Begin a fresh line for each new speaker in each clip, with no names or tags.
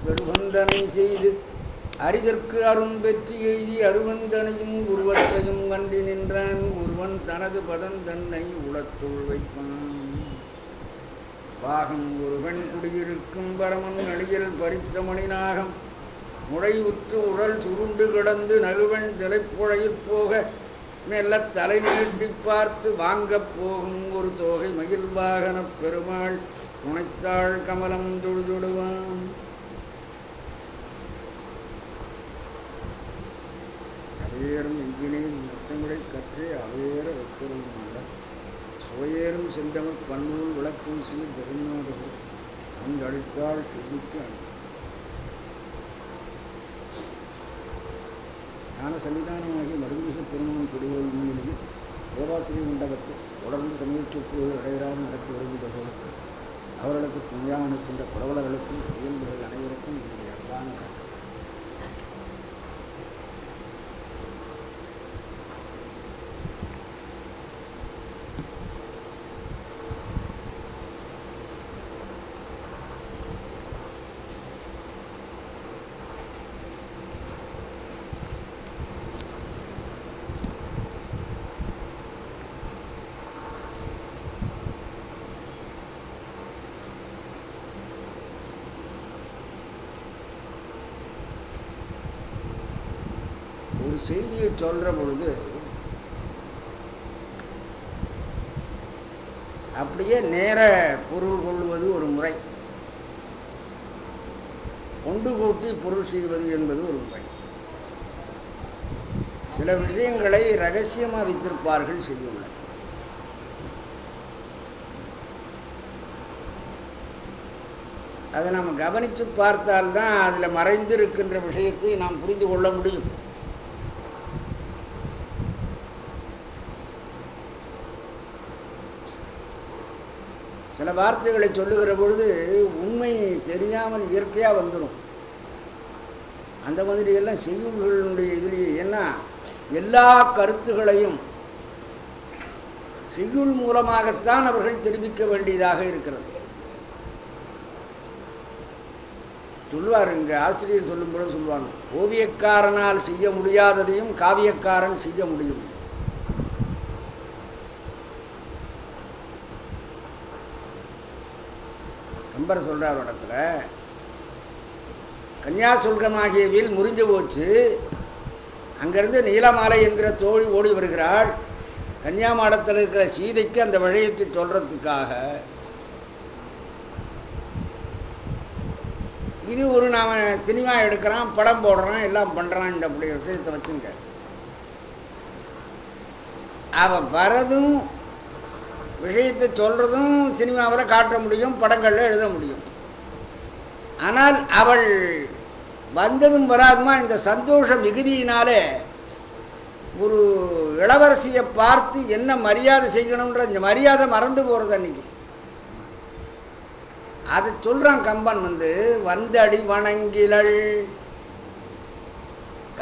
பெருவந்தனை செய்து அரிதற்கு அரும் வெற்றி எய்தி அருவந்தனையும் உருவத்தையும் கண்டி நின்றான். ஒருவன் தனது பதந்தன்னை உளத்துள் வைப்பான். பாகம் ஒரு பெண் குடியிருக்கும் பரமன் அழியல் பறித்த மணிநாகம் முளைவுற்று உடல் சுருண்டு கிடந்து நகுவன் தலைப்புழையில் போக மெல்ல தலை நீட்டி பார்த்து வாங்கப் போகும் ஒரு தோகை மயில் வாகனப் பெருமாள் துணைத்தாள் கமலம் தொழுதுடுவான். அவையேறும் எஞ்சினேன் முத்தமிழை கற்றே அவையேற வைத்தரும் அல்ல சுவையேறும் செந்தமிழ் பன்னூல் விளக்கும் சீர் ஜெகநாதர்கள் அந்த அளித்தாள் சிந்திக்கு ஞான சன்னிதானமாகி மருந்தீச பெருமான் குடிவோல் முன்னிலையில் தேவாத்திரி மண்டபத்தில் தொடர்ந்து சமயச்சொப்பு இடையராக நடத்தி வருகின்றவர்களுக்கு அவர்களுக்கு துணையாக அனுப்பின்ற புரவலர்களுக்கும் செயல்புகள் அனைவருக்கும் என்னுடைய அன்பான ஒரு செய்தியை சொல்ற பொழுது அப்படியே நேர பொருள் கொள்வது ஒரு முறை, ஒன்று கூட்டி பொருள் செய்வது என்பது ஒரு முறை. சில விஷயங்களை ரகசியமா வைத்திருப்பார்கள் செய்யுள்ள. அதை நாம் கவனித்து பார்த்தால்தான் அதில் மறைந்திருக்கின்ற விஷயத்தை நாம் புரிந்து கொள்ள முடியும். சில வார்த்தைகளை சொல்லுகிற பொழுது உண்மை தெரியாமல் இயற்கையாக வந்துடும். அந்த மாதிரி எல்லாம் செய்யுள்களுடைய இதுலேயே என்ன எல்லா கருத்துகளையும் செய்யுள் மூலமாகத்தான் அவர்கள் தெரிவிக்க வேண்டியதாக இருக்கிறது. சொல்லுவார், இங்க ஆசிரியர் சொல்லும் பொழுது சொல்லுவாங்க, ஓவியக்காரனால் செய்ய முடியாததையும் காவியக்காரன் செய்ய முடியும். கம்பர் சொல்றார் இடத்துல, கன்னியாசுல்கமாகியவில் முறிஞ்சு போச்சு, அங்கிருந்து நீலமாலை என்கிற தோழி ஓடி வருகிறாள். கன்னியாமாடத்தில் இருக்கிற சீதைக்கு அந்த விஷயத்தை சொல்றதுக்காக இது ஒரு நாம சினிமா எடுக்கிறான், படம் போடுறான், எல்லாம் பண்றான். இந்த அப்படி விஷயத்தை வச்சுங்க, அவன் வரதும் விஷயத்தை சொல்றதும் சினிமாவில் காட்ட முடியும், படங்கள்ல எழுத முடியும். ஆனால் அவள் வந்ததும் வராதுமா இந்த சந்தோஷ மிகுதியினாலே ஒரு இளவரசியை பார்த்து என்ன மரியாதை செய்யணும்ன்ற இந்த மரியாதை மறந்து போறது அன்னைக்கு. அதை சொல்றான் கம்பன், வந்தடி வணங்கிலள்,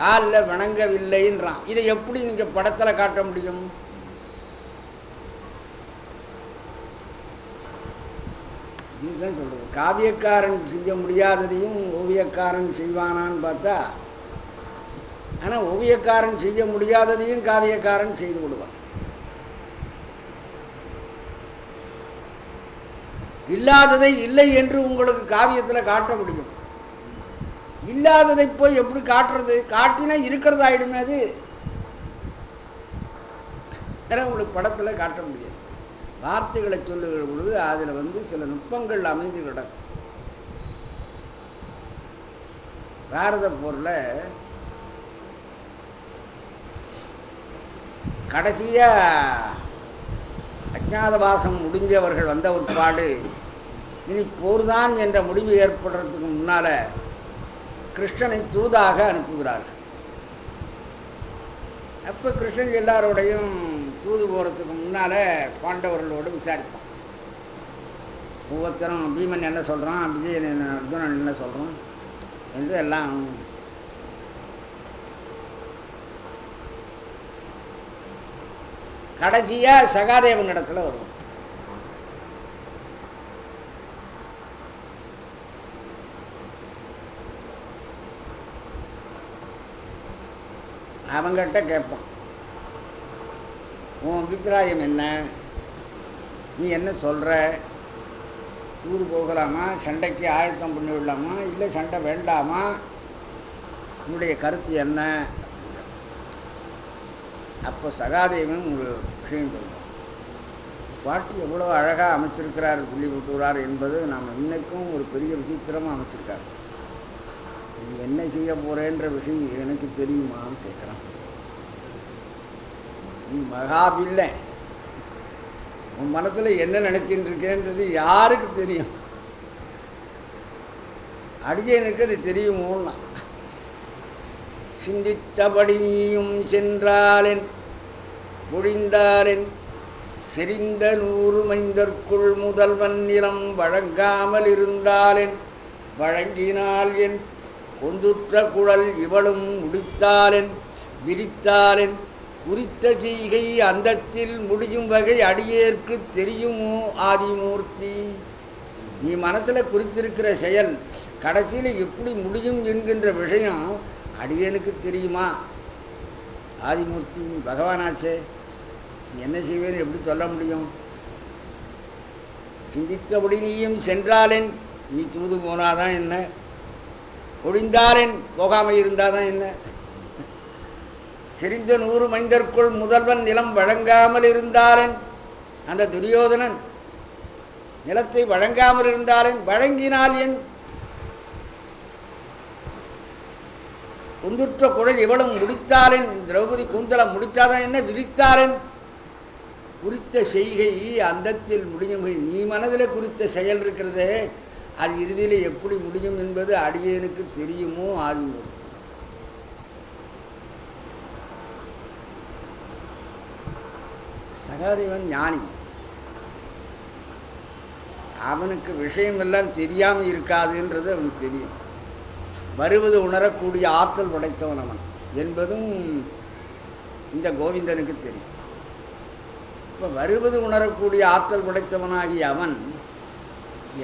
காலில் வணங்கவில்லைன்றான். இதை எப்படி நீங்க படத்துல காட்ட முடியும்? இதுதான் சொல்றது. காவியக்காரன் செய்ய முடியாததையும் ஓவியக்காரன் செய்வானான்னு பார்த்தா, ஆனா ஓவியக்காரன் செய்ய முடியாததையும் காவியக்காரன் செய்து விடுவான். இல்லாததை இல்லை என்று உங்களுக்கு காவியத்துல காட்ட முடியும். இல்லாததை போய் எப்படி காட்டுறது? காட்டினா இருக்கிறது ஆயிடுமே. அது உங்களுக்கு படத்துல காட்ட முடியாது. வார்த்தைகளை சொல்லுகிற பொழுது அதுல சில நுட்பங்கள் அமைந்து கிடக்கும். பாரத போர்ல கடைசியா அஜ்ஞாதவாசம் முடிஞ்சவர்கள் வந்த உட்பாடு இனி போர்தான் என்ற முடிவு ஏற்படுறதுக்கு முன்னால கிருஷ்ணனை தூதாக அனுப்புகிறார்கள். அப்ப கிருஷ்ணன் எல்லாரோடையும் தூது போறதுக்கு முன்னால பாண்டவர்களோடு விசாரிப்பான். ஒவ்வொருத்தரும் பீமன் என்ன சொல்றான், விஜயன் என்ன, அர்ஜுனன் என்ன சொல்றான் என்று எல்லாம். கடைசியா சகாதேவன் இடத்துல வரும். அவங்கிட்ட கேட்பான், உன் அபிப்பிராயம் என்ன, நீ என்ன சொல்கிற, தூது போகலாமா, சண்டைக்கு ஆயத்தம் பண்ணி விடலாமா, இல்லை சண்டை வேண்டாமா, உன்னுடைய கருத்து என்ன. அப்போ சகாதேவன் ஒரு விஷயம் சொல்லுவான். பாட்டு எவ்வளோ அழகாக அமைச்சிருக்கிறார் புள்ளிபுத்தூரார் என்பது நாம் இன்னைக்கும் ஒரு பெரிய விசித்திரமாக அமைச்சிருக்கார். நீ என்ன செய்ய போகிறேன்ற விஷயம் எனக்கு தெரியுமான்னு கேட்குறான். நீ மகாபில்லை, உன் மனசில் என்ன நினைச்சிட்டு இருக்கேன்றது யாருக்கு தெரியும், அடியனுக்கு அது தெரியுமோன்னா. சிந்தித்தபடி நீயும் சென்றாலென் முடிந்தாலென் செறிந்த 100 மைந்தற்குள் முதல்வன் நிலம் வழங்காமல் இருந்தாலென் வழங்கினால் என் கொந்துற்ற குழல் இவளும் முடித்தாலென் விரித்தாலென் குறித்த செய்கை அந்தத்தில் முடியும் வகை அடியேற்கு தெரியுமோ ஆதிமூர்த்தி. நீ மனசில் குறித்திருக்கிற செயல் கடைசியில் எப்படி முடியும் என்கின்ற விஷயம் அடியனுக்கு தெரியுமா ஆதிமூர்த்தி, நீ பகவானாச்சே, நீ என்ன செய்வேன்னு எப்படி சொல்ல முடியும். சிந்தித்தபடி நீயும் சென்றாலென், நீ தூது போனாதான் என்ன, ஒழிந்தாலென் போகாமல் இருந்தாதான் என்ன, செறிந்த 100 மைந்தற்குள் முதல்வன் நிலம் வழங்காமல் இருந்தாலென், அந்த துரியோதனன் நிலத்தை வழங்காமல் இருந்தாலென் வழங்கினால் என் குந்துற்ற குழல் இவளும் முடித்தாலென், திரௌபதி கூந்தலம் முடித்தாதான் என்ன, விரித்தாலென் குறித்த செய்கை அந்தத்தில் முடியும். நீ மனதில் குறித்த செயல் இருக்கிறதே அது இறுதியில் எப்படி முடியும் என்பது அடியேனுக்கு தெரியுமோ ஆதிமூர்த்தி. சகாதேவன் ஞானி, அவனுக்கு விஷயமெல்லாம் தெரியாமல் இருக்காதுன்றது அவனுக்கு தெரியும். வருவது உணரக்கூடிய ஆற்றல் படைத்தவன் அவன் என்பதும் இந்த கோவிந்தனுக்கு தெரியும். இப்போ வருவது உணரக்கூடிய ஆற்றல் படைத்தவனாகிய அவன்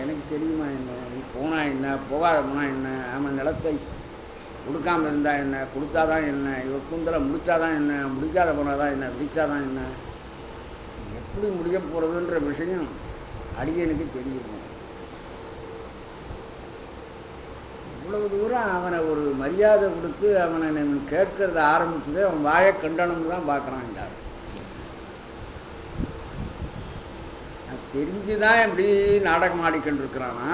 எனக்கு தெரியுமா என்ன, நீ போனா என்ன, போகாத போனா என்ன, அவன் நிலத்தை கொடுக்காமல் இருந்தா என்ன, கொடுத்தாதான் என்ன, இவர் கூந்தலை முடித்தாதான் என்ன, முடிக்காத போனாதான் என்ன, விடிச்சாதான் என்ன, எப்படி முடிய போகிறதுன்ற விஷயம் அடியனுக்கு தெரியும். இவ்வளவு தூரம் அவனை ஒரு மரியாதை கொடுத்து அவனை கேட்கறத ஆரம்பிச்சதே அவன் வாயை கண்டனம்னு தான் பார்க்குறான். இந்த தெரிஞ்சுதான் எப்படி நாடகம் ஆடிக்கொண்டு இருக்கிறானா,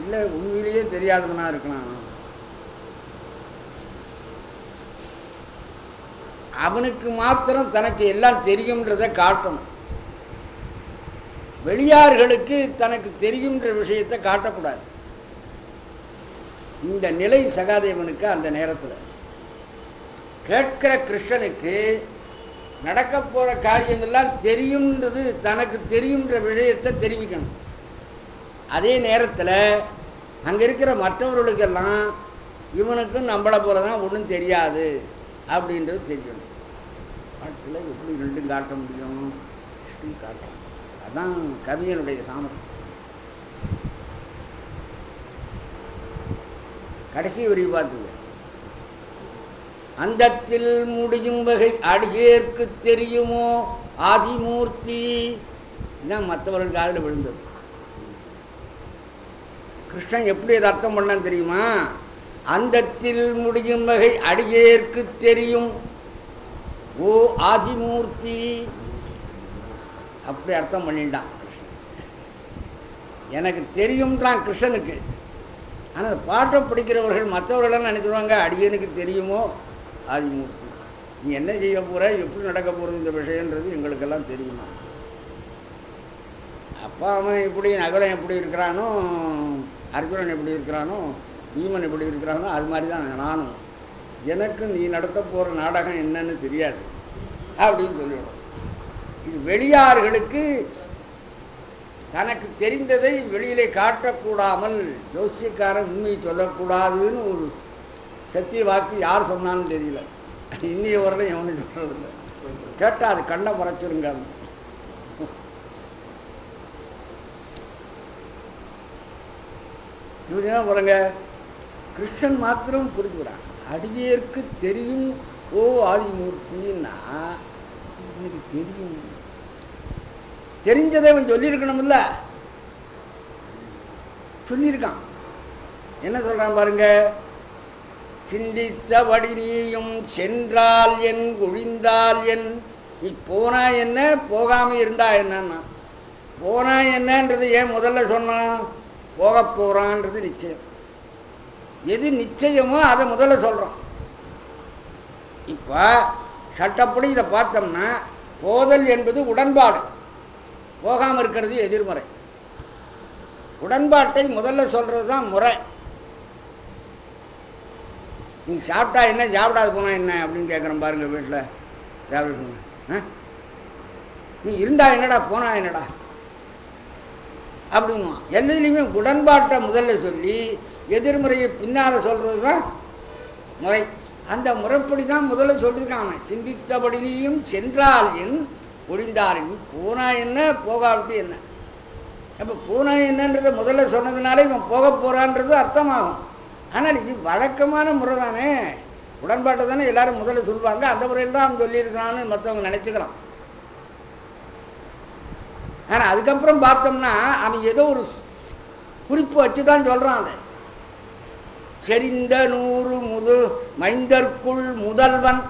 இல்லை உண்மையிலேயே தெரியாதவனா இருக்கிறான். அவனுக்கு மாத்திரம் தனக்கு எல்லாம் தெரியும்ன்றதை காட்டணும். வெளியார்களுக்கு தனக்கு தெரியும்ன்ற விஷயத்தை காட்டக்கூடாது. இந்த நிலை சகாதேவனுக்கு அந்த நேரத்தில் கேட்கிற கிருஷ்ணனுக்கு நடக்க போற காரியம் எல்லாம் தெரியும்ன்றது தனக்கு தெரியும்ன்ற விஷயத்தை தெரிவிக்கணும். அதே நேரத்தில் அங்க இருக்கிற மற்றவர்களுக்கெல்லாம் இவனுக்கும் நம்மளை போலதான் ஒன்றும் தெரியாது அப்படின்றது தெரியணும். பாட்டில் எப்படி ரெண்டும் காட்ட முடியும், காட்டலாம். அதான் கவியனுடைய சாமர்த்தியம். கடைசி வரி பார்த்துங்க, அந்தத்தில் முடியும் வகை அடியேற்கு தெரியுமோ ஆதிமூர்த்தி. இதான் மற்றவர்கள் காலில் விழுந்தது. கிருஷ்ணன் எப்படி அதை அர்த்தம் பண்ணான்னு தெரியுமா, அந்தத்தில் முடியும் வகை அடியேற்கு தெரியும் ஓ ஆதிமூர்த்தி. அப்படி அர்த்தம் பண்ணிட்டான் கிருஷ்ணன். எனக்கு தெரியும்ன்றான் கிருஷ்ணனுக்கு. ஆனால் பாட்டை பிடிக்கிறவர்கள் மற்றவர்களெல்லாம் நினைச்சிருவாங்க அடியனுக்கு தெரியுமோ ஆதிமூர்த்தி, நீ என்ன செய்ய போற, எப்படி நடக்க போகிறது இந்த விஷயன்றது எங்களுக்கெல்லாம் தெரியுமா. அப்பா அவன் எப்படி நகரம் எப்படி இருக்கிறானோ, அர்ஜுனன் எப்படி இருக்கிறானோ, பீமன் எப்படி இருக்கிறானோ, அது மாதிரி தான் நானும். எனக்கு நீ நடத்த போகிற நாடகம் என்னன்னு தெரியாது அப்படின்னு சொல்லிவிடும். இது வெளியார்களுக்கு தனக்கு தெரிந்ததை வெளியிலே காட்டக்கூடாமல் ஜோசியக்காரன் உண்மையை சொல்லக்கூடாதுன்னு ஒரு சத்திய வாக்கு யார் சொன்னான்னு தெரியல. இன்னைய வரலையும் எவனும் சொல்றதில்லை. கேட்டால் அது கண்ணை மறைச்சிருங்க. இவங்க பாருங்க, கிருஷ்ணன் மாத்திரம் புரிஞ்சுக்கிறான். அடியேற்கு தெரியும் ஓ ஆதிமூர்த்தின்னா எனக்கு தெரியும். தெரிஞ்சதை அவன் சொல்லியிருக்கணும்ல, சொல்லியிருக்கான். என்ன சொல்றான் பாருங்க, சிந்தித்தபடி நீயும் சென்றால் என் குழிந்தால் என். நீ போனா என்ன போகாம இருந்தா என்னன்னா, போனா என்னன்றது ஏன் முதல்ல சொன்னான், போக போறான்றது நிச்சயம். எது நிச்சயமோ அதை முதல்ல சொல்றோம். இப்ப சட்டப்படி இதை பார்த்தோம்னா போதல் என்பது உடன்பாடு, போகாம இருக்கிறது எதிர்மறை. உடன்பாட்டை முதல்ல சொல்றது தான் முறை. நீ சாப்பிட்டா என்ன சாப்பிடாது போனா என்ன அப்படின்னு கேட்குறேன் பாருங்க. வீட்டில் சாப்பிட சொன்ன நீ இருந்தா என்னடா போனா என்னடா அப்படின்னா, எல்லாத்துலேயுமே உடன்பாட்டை முதல்ல சொல்லி எதிர்முறையை பின்னால் சொல்றது தான் முறை. அந்த முறைப்படி தான் முதல்ல சொல்லியிருக்காங்க. சிந்தித்தபடி நீயும் சென்றால் என் ஒழிந்தால் நீ போனா என்ன போகாவிட்டு என்ன. அப்போ போனா என்னன்றதை முதல்ல சொன்னதுனால இவன் போக போறான்றது அர்த்தமாகும். ஆனால் இது வழக்கமான முறை தானே, உடன்பாட்டை தானே எல்லாரும் முதல்ல சொல்லுவாங்க. அந்த முறையில் தான் அவன் சொல்லியிருக்கிறான்னு மற்றவங்க நினைச்சுக்கலாம். ஆனால் அதுக்கப்புறம் பார்த்தோம்னா அவன் ஏதோ ஒரு குறிப்பு வச்சு தான் சொல்றான். அதை செறிந்த 100 மைந்தர்க்குள் முதல்வன்,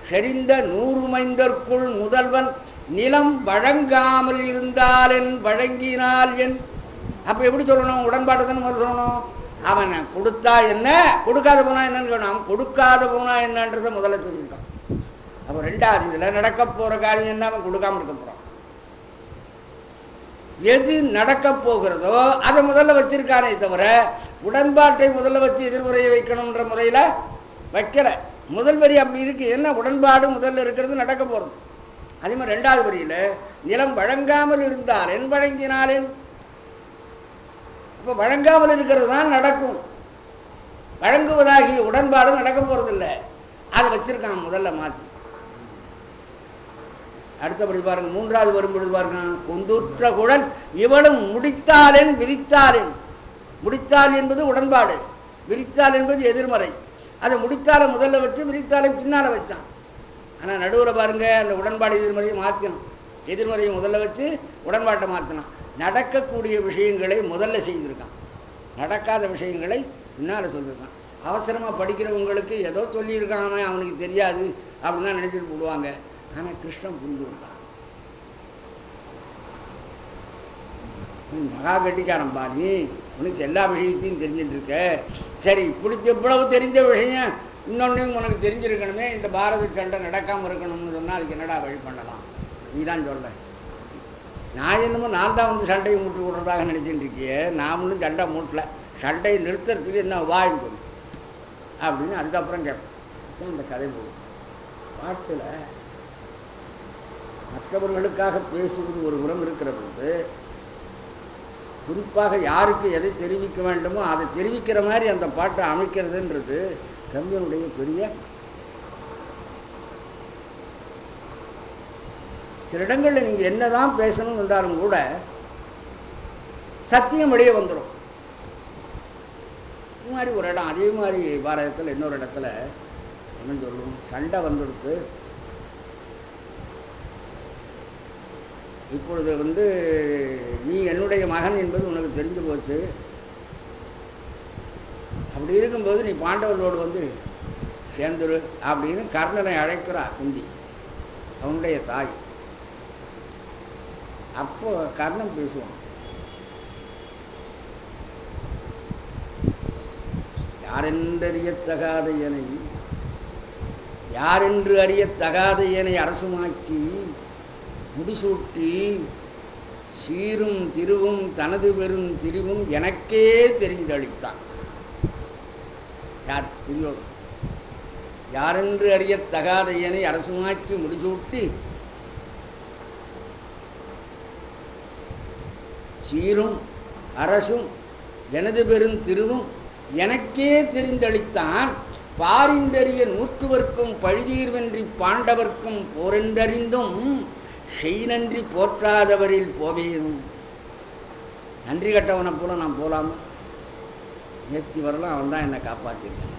செறிந்த 100 மைந்தர்க்குள் முதல்வன், நிலம் வழங்காமல் இருந்தால் என் வழங்கினால் என். அப்ப எப்படி சொல்லணும், உடன்பாட்டை தானே முதல்ல சொல்லணும். அவன் கொடுத்தா என்ன கொடுக்காத போனா என்னன்னு சொல்லணும். அவன் கொடுக்காத போனா என்னன்றதை முதல்ல சொல்லியிருக்கான். அப்போ ரெண்டாவது இதுல நடக்க போற காரியம் என்ன, அவன் கொடுக்காம இருக்க போறான். எது நடக்க போகிறதோ அதை முதல்ல வச்சிருக்கானே தவிர உடன்பாட்டை முதல்ல வச்சு எதிர்முறையை வைக்கணும்ன்ற முறையில வைக்கல. முதல் வரி அப்படி இருக்கு. என்ன உடன்பாடு முதல்ல இருக்கிறது நடக்க போறது. அதே மாதிரி ரெண்டாவது வரியில நிலம் வழங்காமல் இருந்தால் என் வழங்கினாலேன். இப்ப வழங்காமல் இருக்கிறது தான் நடக்கும். வழங்குவதாகிய உடன்பாடு நடக்க போறது இல்லை. அதை வச்சிருக்கான் முதல்ல மாற்றி. அடுத்தபடி பாருங்க, மூன்றாவது வரும்பொழுது பாருங்க, கொந்துற்ற குழல் இவளும் முடித்தாலேன் விரித்தாலேன். முடித்தால் என்பது உடன்பாடு, விரித்தால் என்பது எதிர்மறை. அதை முடித்தால முதல்ல வச்சு விரித்தாலை பின்னால வச்சான். ஆனா நடுவில் பாருங்க அந்த உடன்பாடு எதிர்மறையை மாற்றணும். எதிர்மறையை முதல்ல வச்சு உடன்பாட்டை மாற்றணும். நடக்கக்கூடிய விஷயங்களை முதல்ல செய்திருக்கான், நடக்காத விஷயங்களை பின்னால சொல்லியிருக்கான். அவசரமா படிக்கிறவங்களுக்கு ஏதோ சொல்லியிருக்கான், அவனுக்கு தெரியாது அப்படின்னு தான் நினைச்சிட்டு போடுவாங்க. ஆனா கிருஷ்ணன் புரிந்து கொண்டான். மகா கட்டிக்காரன் பாணி, உனக்கு எல்லா விஷயத்தையும் தெரிஞ்சுட்டு இருக்க. சரி, பிடிச்ச இவ்வளவு தெரிஞ்ச விஷயம் இன்னொன்னையும் உனக்கு தெரிஞ்சிருக்கணுமே. இந்த பாரத சண்டை நடக்காம இருக்கணும்னு சொன்னா அதுக்கு என்னடா வழி பண்ணலாம், நீ தான் சொல்ல. நான் என்னமோ நான் தான் வந்து சண்டையை மூட்டு விடுறதாக நினைச்சுட்டு இருக்கியே. நான் ஒன்றும் சண்டை மூட்டல, சண்டையை நிறுத்துறதுக்கு என்ன வாயும் சொல்லு அப்படின்னு அதுக்கப்புறம் கேட்பேன். இந்த கதை போகும். பாட்டில் மற்றவர்களுக்காக பேசுவது ஒரு புறம் இருக்கிற பொழுது, குறிப்பாக யாருக்கு எதை தெரிவிக்க வேண்டுமோ அதை தெரிவிக்கிற மாதிரி அந்த பாட்டை அமைக்கிறதுன்றது கவிஞனுடைய பெரிய. சில இடங்களில் நீங்க என்னதான் பேசணும் என்றாலும் கூட சத்தியம் வெளியே வந்துடும். இது மாதிரி ஒரு இடம், அதே மாதிரி பாரதத்தில் இன்னொரு இடத்துல என்ன சொல்லும், சண்டை வந்துடுத்து. இப்பொழுது வந்து நீ என்னுடைய மகன் என்பது உனக்கு தெரிஞ்சு போச்சு. அப்படி இருக்கும்போது நீ பாண்டவர்களோடு வந்து சேர்ந்துரு அப்படின்னு கர்ணனை அழைக்கிறா குந்தி, அவனுடைய தாய். அப்போ கர்ணன் பேசுவான், யாரென்றறியத்தகாத எனை, யாரென்று அறியத்தகாத எனை அரசுமாக்கி முடிசூட்டி சீரும் திருவும் தனது பெரும் திரிவும் எனக்கே தெரிந்தளித்தான். யார்? துரியோதனன். யாரென்று அறியத்தகாத எனை அரசுமாக்கி முடிசூட்டி சீரும் அரசும் எனது பெரும் திருவும் எனக்கே தெரிந்தளித்தான். பாரிந்தறிய நூற்றுவர்க்கும் பழிதீர்வென்றி பாண்டவர்க்கும் போரென்றறிந்தும் செய் நன்றி போற்றாதவரில் போவேனும். நன்றி கட்டவனை போல நான் போலாமா? நேர்த்தி வரலாம், அவன் தான் என்னை காப்பாற்றிருக்கான்.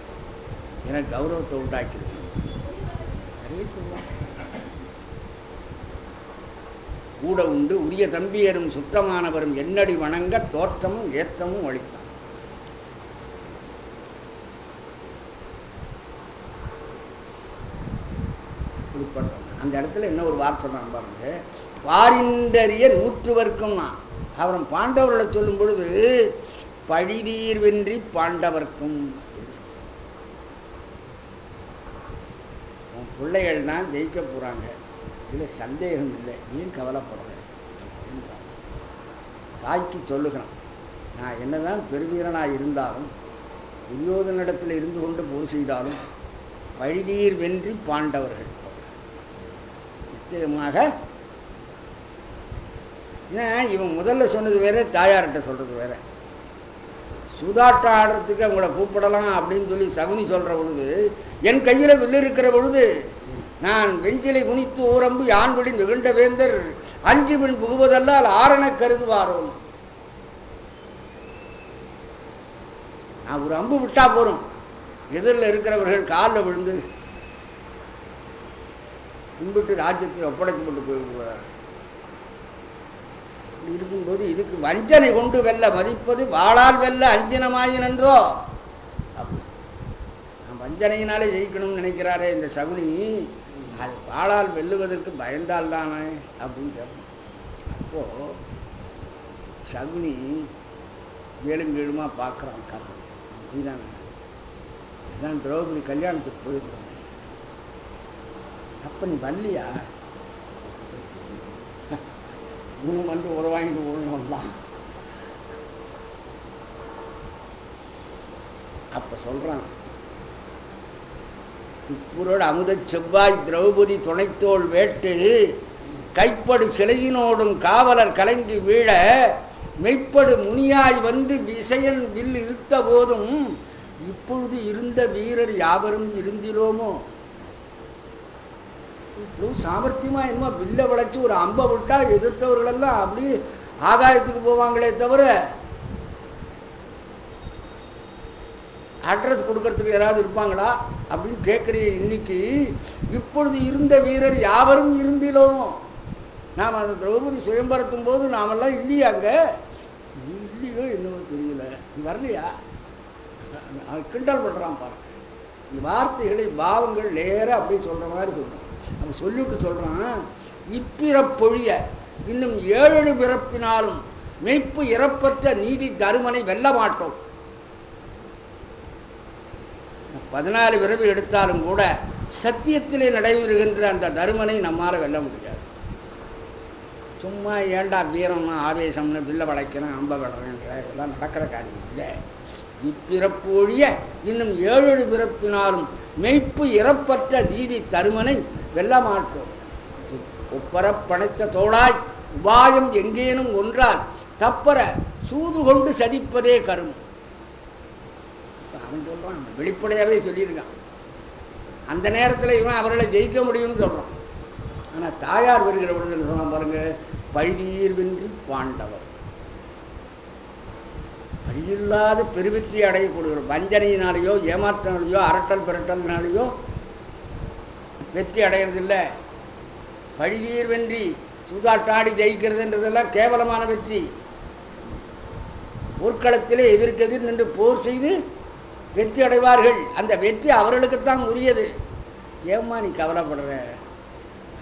எனக்கு கௌரவத்தை உண்டாக்கிருக்கு. நிறைய சொல்லுவாங்க. கூட உண்டு உரிய தம்பியரும் சுத்தமானவரும் என்னடி வணங்க தோற்றமும் ஏற்றமும் அளித்தான். அந்த இடத்துல என்ன ஒரு வார்த்தை சொல்றான் பாருங்க, பாரின்றறிய நூற்றுவர்க்கும் நான். அவரும் பாண்டவர்களை சொல்லும் பொழுது பழிதீர் வென்றி பாண்டவர்க்கும். உன் பிள்ளைகள் தான் ஜெயிக்க போறாங்க, இல்லை சந்தேகம் இல்லை, ஏன் கவலைப்படுறேன். தாய்க்கு சொல்லுகிறான், நான் என்னதான் பெருவீரனாக இருந்தாலும் துரியோதனிடத்தில் இருந்து கொண்டு போர் செய்தாலும் பழிதீர் வென்றி பாண்டவர்கள் நிச்சயமாக. ஏன் இவன் முதல்ல சொன்னது வேற, தாயார்கிட்ட சொல்றது வேற. சூதாட்டம் ஆடுறதுக்கு அவங்கள கூப்பிடலாம் அப்படின்னு சொல்லி சகுனி சொல்ற பொழுது, என் கையில வில்லு இருக்கிற பொழுது நான் வெஞ்சிலை குனித்து ஓரம்பு யான்படி நிகழ்ந்த வேந்தர் அஞ்சு பின் புகுவதல்லால் ஆரண கருதுவாரோ. நான் ஒரு அம்பு விட்டா போறோம், எதிரில் இருக்கிறவர்கள் காலில் விழுந்து கும்பிட்டு ராஜ்யத்தை ஒப்படைக்கப்பட்டு போய்விடுவார். இருக்கும்போது இதுக்கு வஞ்சனை கொண்டு வெல்ல மதிப்பது வாளால் வெல்ல அஞ்சினமாயினன்றோ. அப்படி நான் வஞ்சனையினாலே ஜெயிக்கணும்னு நினைக்கிறாரே இந்த சகுனி, அது வாளால் வெல்லுவதற்கு பயந்தால் தானே அப்படின்னு கேட்போம். அப்போ சகுனி வேலுங்கெழுமா பார்க்குறான் கர்ணன். இதுதானே இதுதான் திரௌபதி கல்யாணத்துக்கு போயிருக்காங்க. அப்ப நீ வல்லியா, குரு வந்து உதவாங்கிட்டு ஓடணும்லாம். அப்ப சொல்றான், துப்புரோடு அமுத செவ்வாய் திரௌபதி துணைத்தோள் வேட்டு கைப்படு சிலையினோடும் காவலர் கலங்கி வீழ மெய்ப்படு முனியாய் வந்து விசையன் வில் இழுத்த போதும் இப்பொழுது இருந்த வீரர் யாவரும் இருந்திரோமோ. சாமர்த்தியமா என்னமோ வில்ல விளைச்சு ஒரு அம்பை விட்டா எதிர்த்தவர்கள் எல்லாம் அப்படி ஆகாயத்துக்கு போவாங்களே தவிர அட்ரஸ் கொடுக்கறதுக்கு யாராவது இருப்பாங்களா அப்படின்னு கேட்குறீ. இன்னைக்கு இப்பொழுது இருந்த வீரர் யாவரும் இருந்திலோமோ. நாம் அந்த திரௌபதி சுயம்பரத்தும் போது நாமெல்லாம் இல்லையாங்க, இல்லையோ என்னவோ தெரியல, நீ வரலையா, கிண்டல் பண்றான் பாருங்க. வார்த்தைகளை பாவங்கள் நேரம் அப்படியே சொல்ற மாதிரி சொல்றான். அவன் சொல்லிவிட்டு சொல்றான், இப்பிறப்பொழிய இன்னும் 7 பிறப்பினாலும் மெய்ப்பு இறப்பற்ற நீதி தருமனை வெல்ல மாட்டோம். 14 பிறவி எடுத்தாலும் கூட சத்தியத்திலே நடைபெறுகின்ற அந்த தருமனை நம்மால வெல்ல முடியாது. சும்மா ஏண்டா வீரம்னா ஆவேசம்னு வில்ல வளைக்கிறேன் அம்ப விடுறேன்ற இதெல்லாம் நடக்கிற காரியம் இல்லை. இப்பிறப்பு ஒழிய இன்னும் 7 பிறப்பினாலும் மெய்ப்பு இறப்பற்ற நீதி தருமனை வெல்ல மாட்டோம். ஒப்பர படைத்த தோளாய் உபாயம் எங்கேனும் ஒன்றால் தப்பற சூது கொண்டு சதிப்பதே கரும். அவன் சொல்றான், வெளிப்படையாவே சொல்லியிருக்கான். அந்த நேரத்தில் இவன் அவர்களை ஜெயிக்க முடியும்னு சொல்றான். ஆனா தாயார் வருகிற விடுதலை சொன்னான் பாருங்க, பழிதீர் வென்றி பாண்டவர். வழியில்லாத பெருவெற்றி அடையக்கூடிய வஞ்சனையினாலேயோ ஏமாற்றினாலேயோ அரட்டல் பிறட்டல்னாலேயோ வெற்றி அடைகிறதில்லை. பழிதீர் வென்றி சூதாட்டாடி ஜெயிக்கிறதுன்றதெல்லாம் கேவலமான வெற்றி. போர்க்களத்திலே எதிர்க்கெதிர் நின்று போர் செய்து வெற்றி அடைவார்கள். அந்த வெற்றி அவர்களுக்குத்தான் உரியது. ஏம்மா நீ கவலைப்படுற,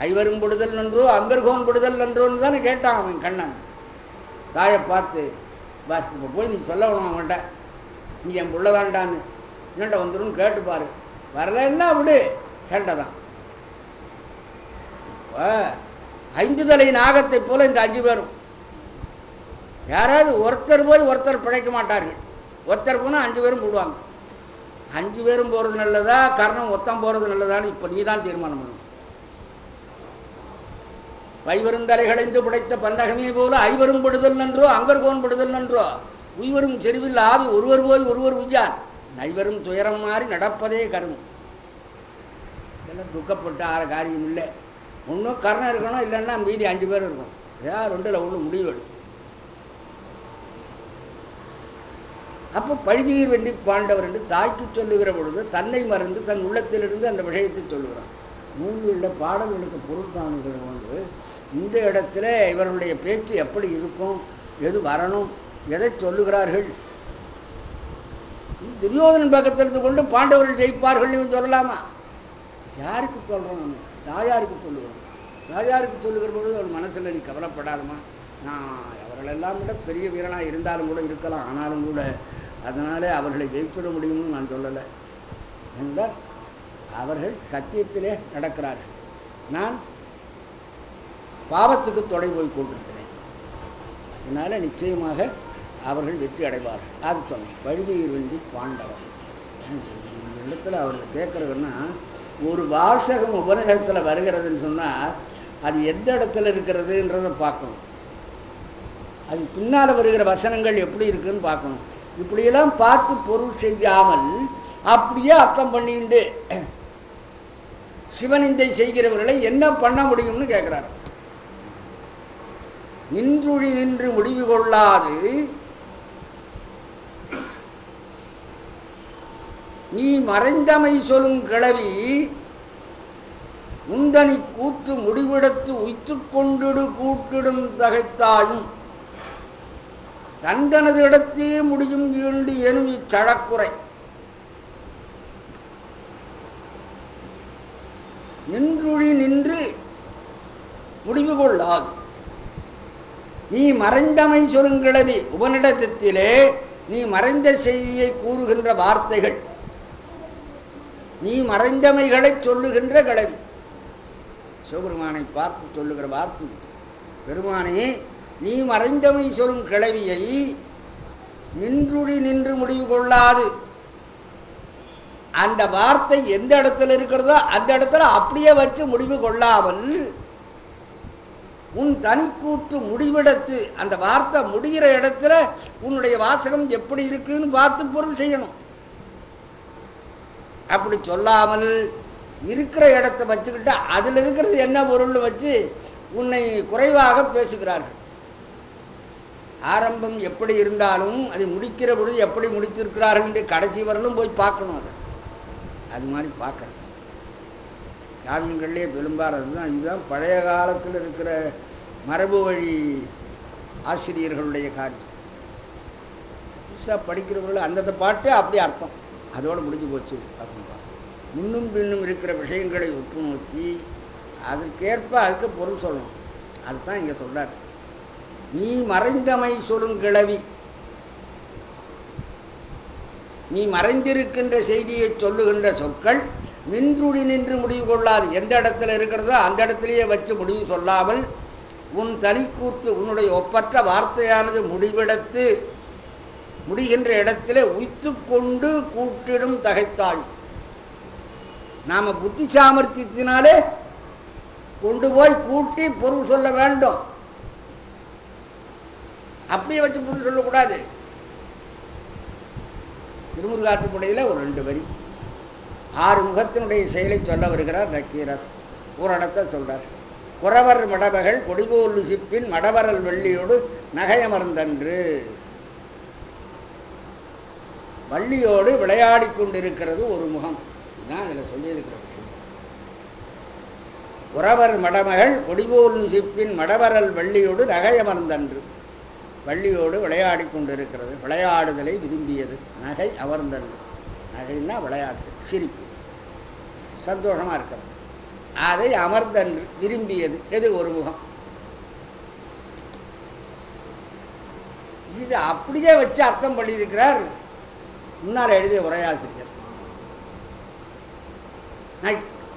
ஐவரும் படுதல் நன்றோ அங்கர்கோன் படுதல் நன்றோன்னு தானே கேட்டான் அவன் கண்ணன் தாயை பார்த்து. பஸ் இப்போ போய் நீ சொல்ல வேணும் அவன்கிட்ட, நீ என் புள்ளதாண்டான்னு என்னட்ட வந்துடும் கேட்டுப்பாரு, வரலன்னா விடு, சண்டை தான். இப்போ 5 தலை நாகத்தை போல இந்த 5 பேரும், யாராவது ஒருத்தர் போய் ஒருத்தர் பிழைக்க மாட்டார்கள். ஒருத்தர் போனால் 5 பேரும் போடுவாங்க. 5 பேரும் போகிறது நல்லதா கர்ணம் ஒத்தம் போகிறது நல்லதான்னு இப்போ நீ தான் தீர்மானம் பண்ணணும். பைவருந்தலைகளைந்து புடைத்த பன்னகமே போல ஐவரும் படுதல் நன்றோ அங்கர்கோன் படுதல் நன்றோ உய்வரும் செறிவில் ஆவி ஒருவர் போய் ஒருவர் உய்யான் நைவரும் துயரம் மாறி நடப்பதே கரும். இதெல்லாம் துக்கப்பட்டு ஆற காரியம் இல்லை. ஒன்றும் கர்ணம் இருக்கணும், இல்லைன்னா மீதி 5 பேர் இருக்கும். ஏன் 2ல் ஒன்று முடிவு எடுக்கும். அப்போ பழுதியீர் வென்றி பாண்டவர் என்று தாய்க்கு சொல்லுகிற பொழுது தன்னை மறந்து தன் உள்ளத்திலிருந்து அந்த விஷயத்தை சொல்லுகிறான். நூல்களில் பாடல்களுக்கு பொருள் காணுகிற பொழுது இந்த இடத்துல இவர்களுடைய பேச்சு எப்படி இருக்கும், எது வரணும், எதை சொல்லுகிறார்கள். துரியோதனன் பக்கத்தில் இருந்து கொண்டு பாண்டவர்கள் ஜெயிப்பார்கள் இவன் சொல்லலாமா? யாருக்கு சொல்கிறோம்? நம்ம தாயாருக்கு சொல்லுகிறோம். தாயாருக்கு சொல்லுகிற பொழுது அவள் மனசில் நீ கவலைப்படாதமா, நான் அவர்களெல்லாம் விட பெரிய வீரனாக இருந்தாலும் கூட இருக்கலாம், ஆனாலும் கூட அதனால் அவர்களை ஜெயிச்சுட முடியும்னு நான் சொல்லலை என்றால் அவர்கள் சத்தியத்திலே நடக்கிறார்கள். நான் பாவத்துக்கு தொடை போய் கொண்டிருக்கிறேன், அதனால் நிச்சயமாக அவர்கள் வெற்றி அடைவார்கள். அது சொன்னேன். பழுதியீர் வென்றி பாண்டவர். இந்த இடத்துல அவர்கள் கேட்குறதுன்னா, ஒரு வாசகம் உபநிஷத்தில் வருகிறதுன்னு சொன்னால் அது எந்த இடத்துல இருக்கிறதுன்றதை பார்க்கணும். அது பின்னால் வருகிற வசனங்கள் எப்படி இருக்குன்னு பார்க்கணும். இப்படியெல்லாம் பார்த்து பொருள் செய்யாமல் அப்படியே அர்த்தம் பண்ணிட்டு சிவனிந்தை செய்கிறவர்களை என்ன பண்ண முடியும்னு கேட்கிறார். நின்றுழி நின்று முடிவு கொள்ளாது நீ மறைந்தமை சொல்லும் கிளவி உந்தனி கூற்று முடிவிடத்து உய்த்து கொண்டிடு கூட்டிடும் தகைத்தாயும் தந்தனது இடத்தே முடியும் ஈண்டு எனும் இச்சழக்குறை. நின்றுழி நின்று முடிவு கொள்ளாது நீ மறைந்தமை சொல்லுங்கிழவி உபனிடத்திலே நீ மறைந்த செய்தியை கூறுகின்ற வார்த்தைகள், நீ மறைந்தமைகளை சொல்லுகின்ற கிழவி. சிவபெருமானை பார்த்து சொல்லுகிற வார்த்தை, பெருமானே நீ மறைந்தமை சொல்லும் கிழவியை நின்றுடி நின்று முடிவு கொள்ளாது, அந்த வார்த்தை எந்த இடத்துல இருக்கிறதோ அந்த இடத்துல அப்படியே வச்சு முடிவு கொள்ளாமல் உன் தனிக்கூற்று முடிவிடத்து, அந்த வார்த்தை முடிகிற இடத்துல உன்னுடைய வாசகம் எப்படி இருக்குன்னு பார்த்து பொருள் செய்யணும். அப்படி சொல்லாமல் இருக்கிற இடத்தை வச்சுக்கிட்டு அதில் இருக்கிறது என்ன பொருள் வச்சு உன்னை குறைவாக பேசுகிறார்கள். ஆரம்பம் எப்படி இருந்தாலும் அதை முடிக்கிற பொழுது எப்படி முடித்திருக்கிறார்கள் என்று கடைசி வரலும் போய் பார்க்கணும். அது மாதிரி பார்க்கணும். காவியங்கள்லேயே பெரும்பாலும் தான் இதுதான் பழைய காலத்தில் இருக்கிற மரபு வழி ஆசிரியர்களுடைய காரியம். புதுசாக படிக்கிறவர்கள் அந்தந்த பாட்டு அப்படி அர்த்தம் அதோடு முடிஞ்சு போச்சு அப்படின்னு முன்னும் பின்னும் இருக்கிற விஷயங்களை ஒப்பு நோக்கி அதற்கேற்ப அதுக்கு பொருள் சொல்லணும். அதுதான் இங்கே சொல்றார். நீ மறைந்தமை சொல்லும் கிளவி, நீ மறைந்திருக்கின்ற செய்தியை சொல்லுகின்ற சொற்கள் நின்றுடி நின்று முடிவு கொள்ளாது, எந்த இடத்துல இருக்கிறதோ அந்த இடத்திலேயே வச்சு முடிவு சொல்லாமல் உன் தனிக்கூத்து உன்னுடைய ஒப்பற்ற வார்த்தையானது முடிவிடத்து முடிகின்ற இடத்திலே உய்த்து கொண்டு கூட்டிடும் தகைத்தாள். நாம புத்தி சாமர்த்தியத்தினாலே கொண்டு போய் கூட்டி பொருள் சொல்ல வேண்டும். அப்படியே வச்சு பொருள் சொல்லக்கூடாது. திருமுருகாற்றுப்படையில் ஒரு 2 வரி 6 முகத்தினுடைய செயலை சொல்ல வருகிறார் நக்கீரர். ஒரு இடத்தை சொல்றார். குறவர் மடவகள் கொடிபோல் சிப்பின் மடவரல் வெள்ளியோடு நகையமர்ந்தன்று. வள்ளியோடு விளையாடி கொண்டிருக்கிறது ஒரு முகம். இதுதான் அதில் சொல்லியிருக்கிற விஷயம். குறவர் மடமகள் கொடிபோல் சிப்பின் மடவரல் வெள்ளியோடு நகையமர்ந்தன்று. வள்ளியோடு விளையாடி கொண்டிருக்கிறது. விளையாடுதலை விரும்பியது. நகை அமர்ந்தன்று. நகைன்னா விளையாட்டு, சிரிப்பு, சந்தோஷமா இருக்கிறது. அதை அமர்ந்தன்று விரும்பியது. எது? ஒரு முகம். இது அப்படியே வச்சு அர்த்தம் பண்ணியிருக்கிறார் முன்னால் எழுதிய உரையாசிரியர்.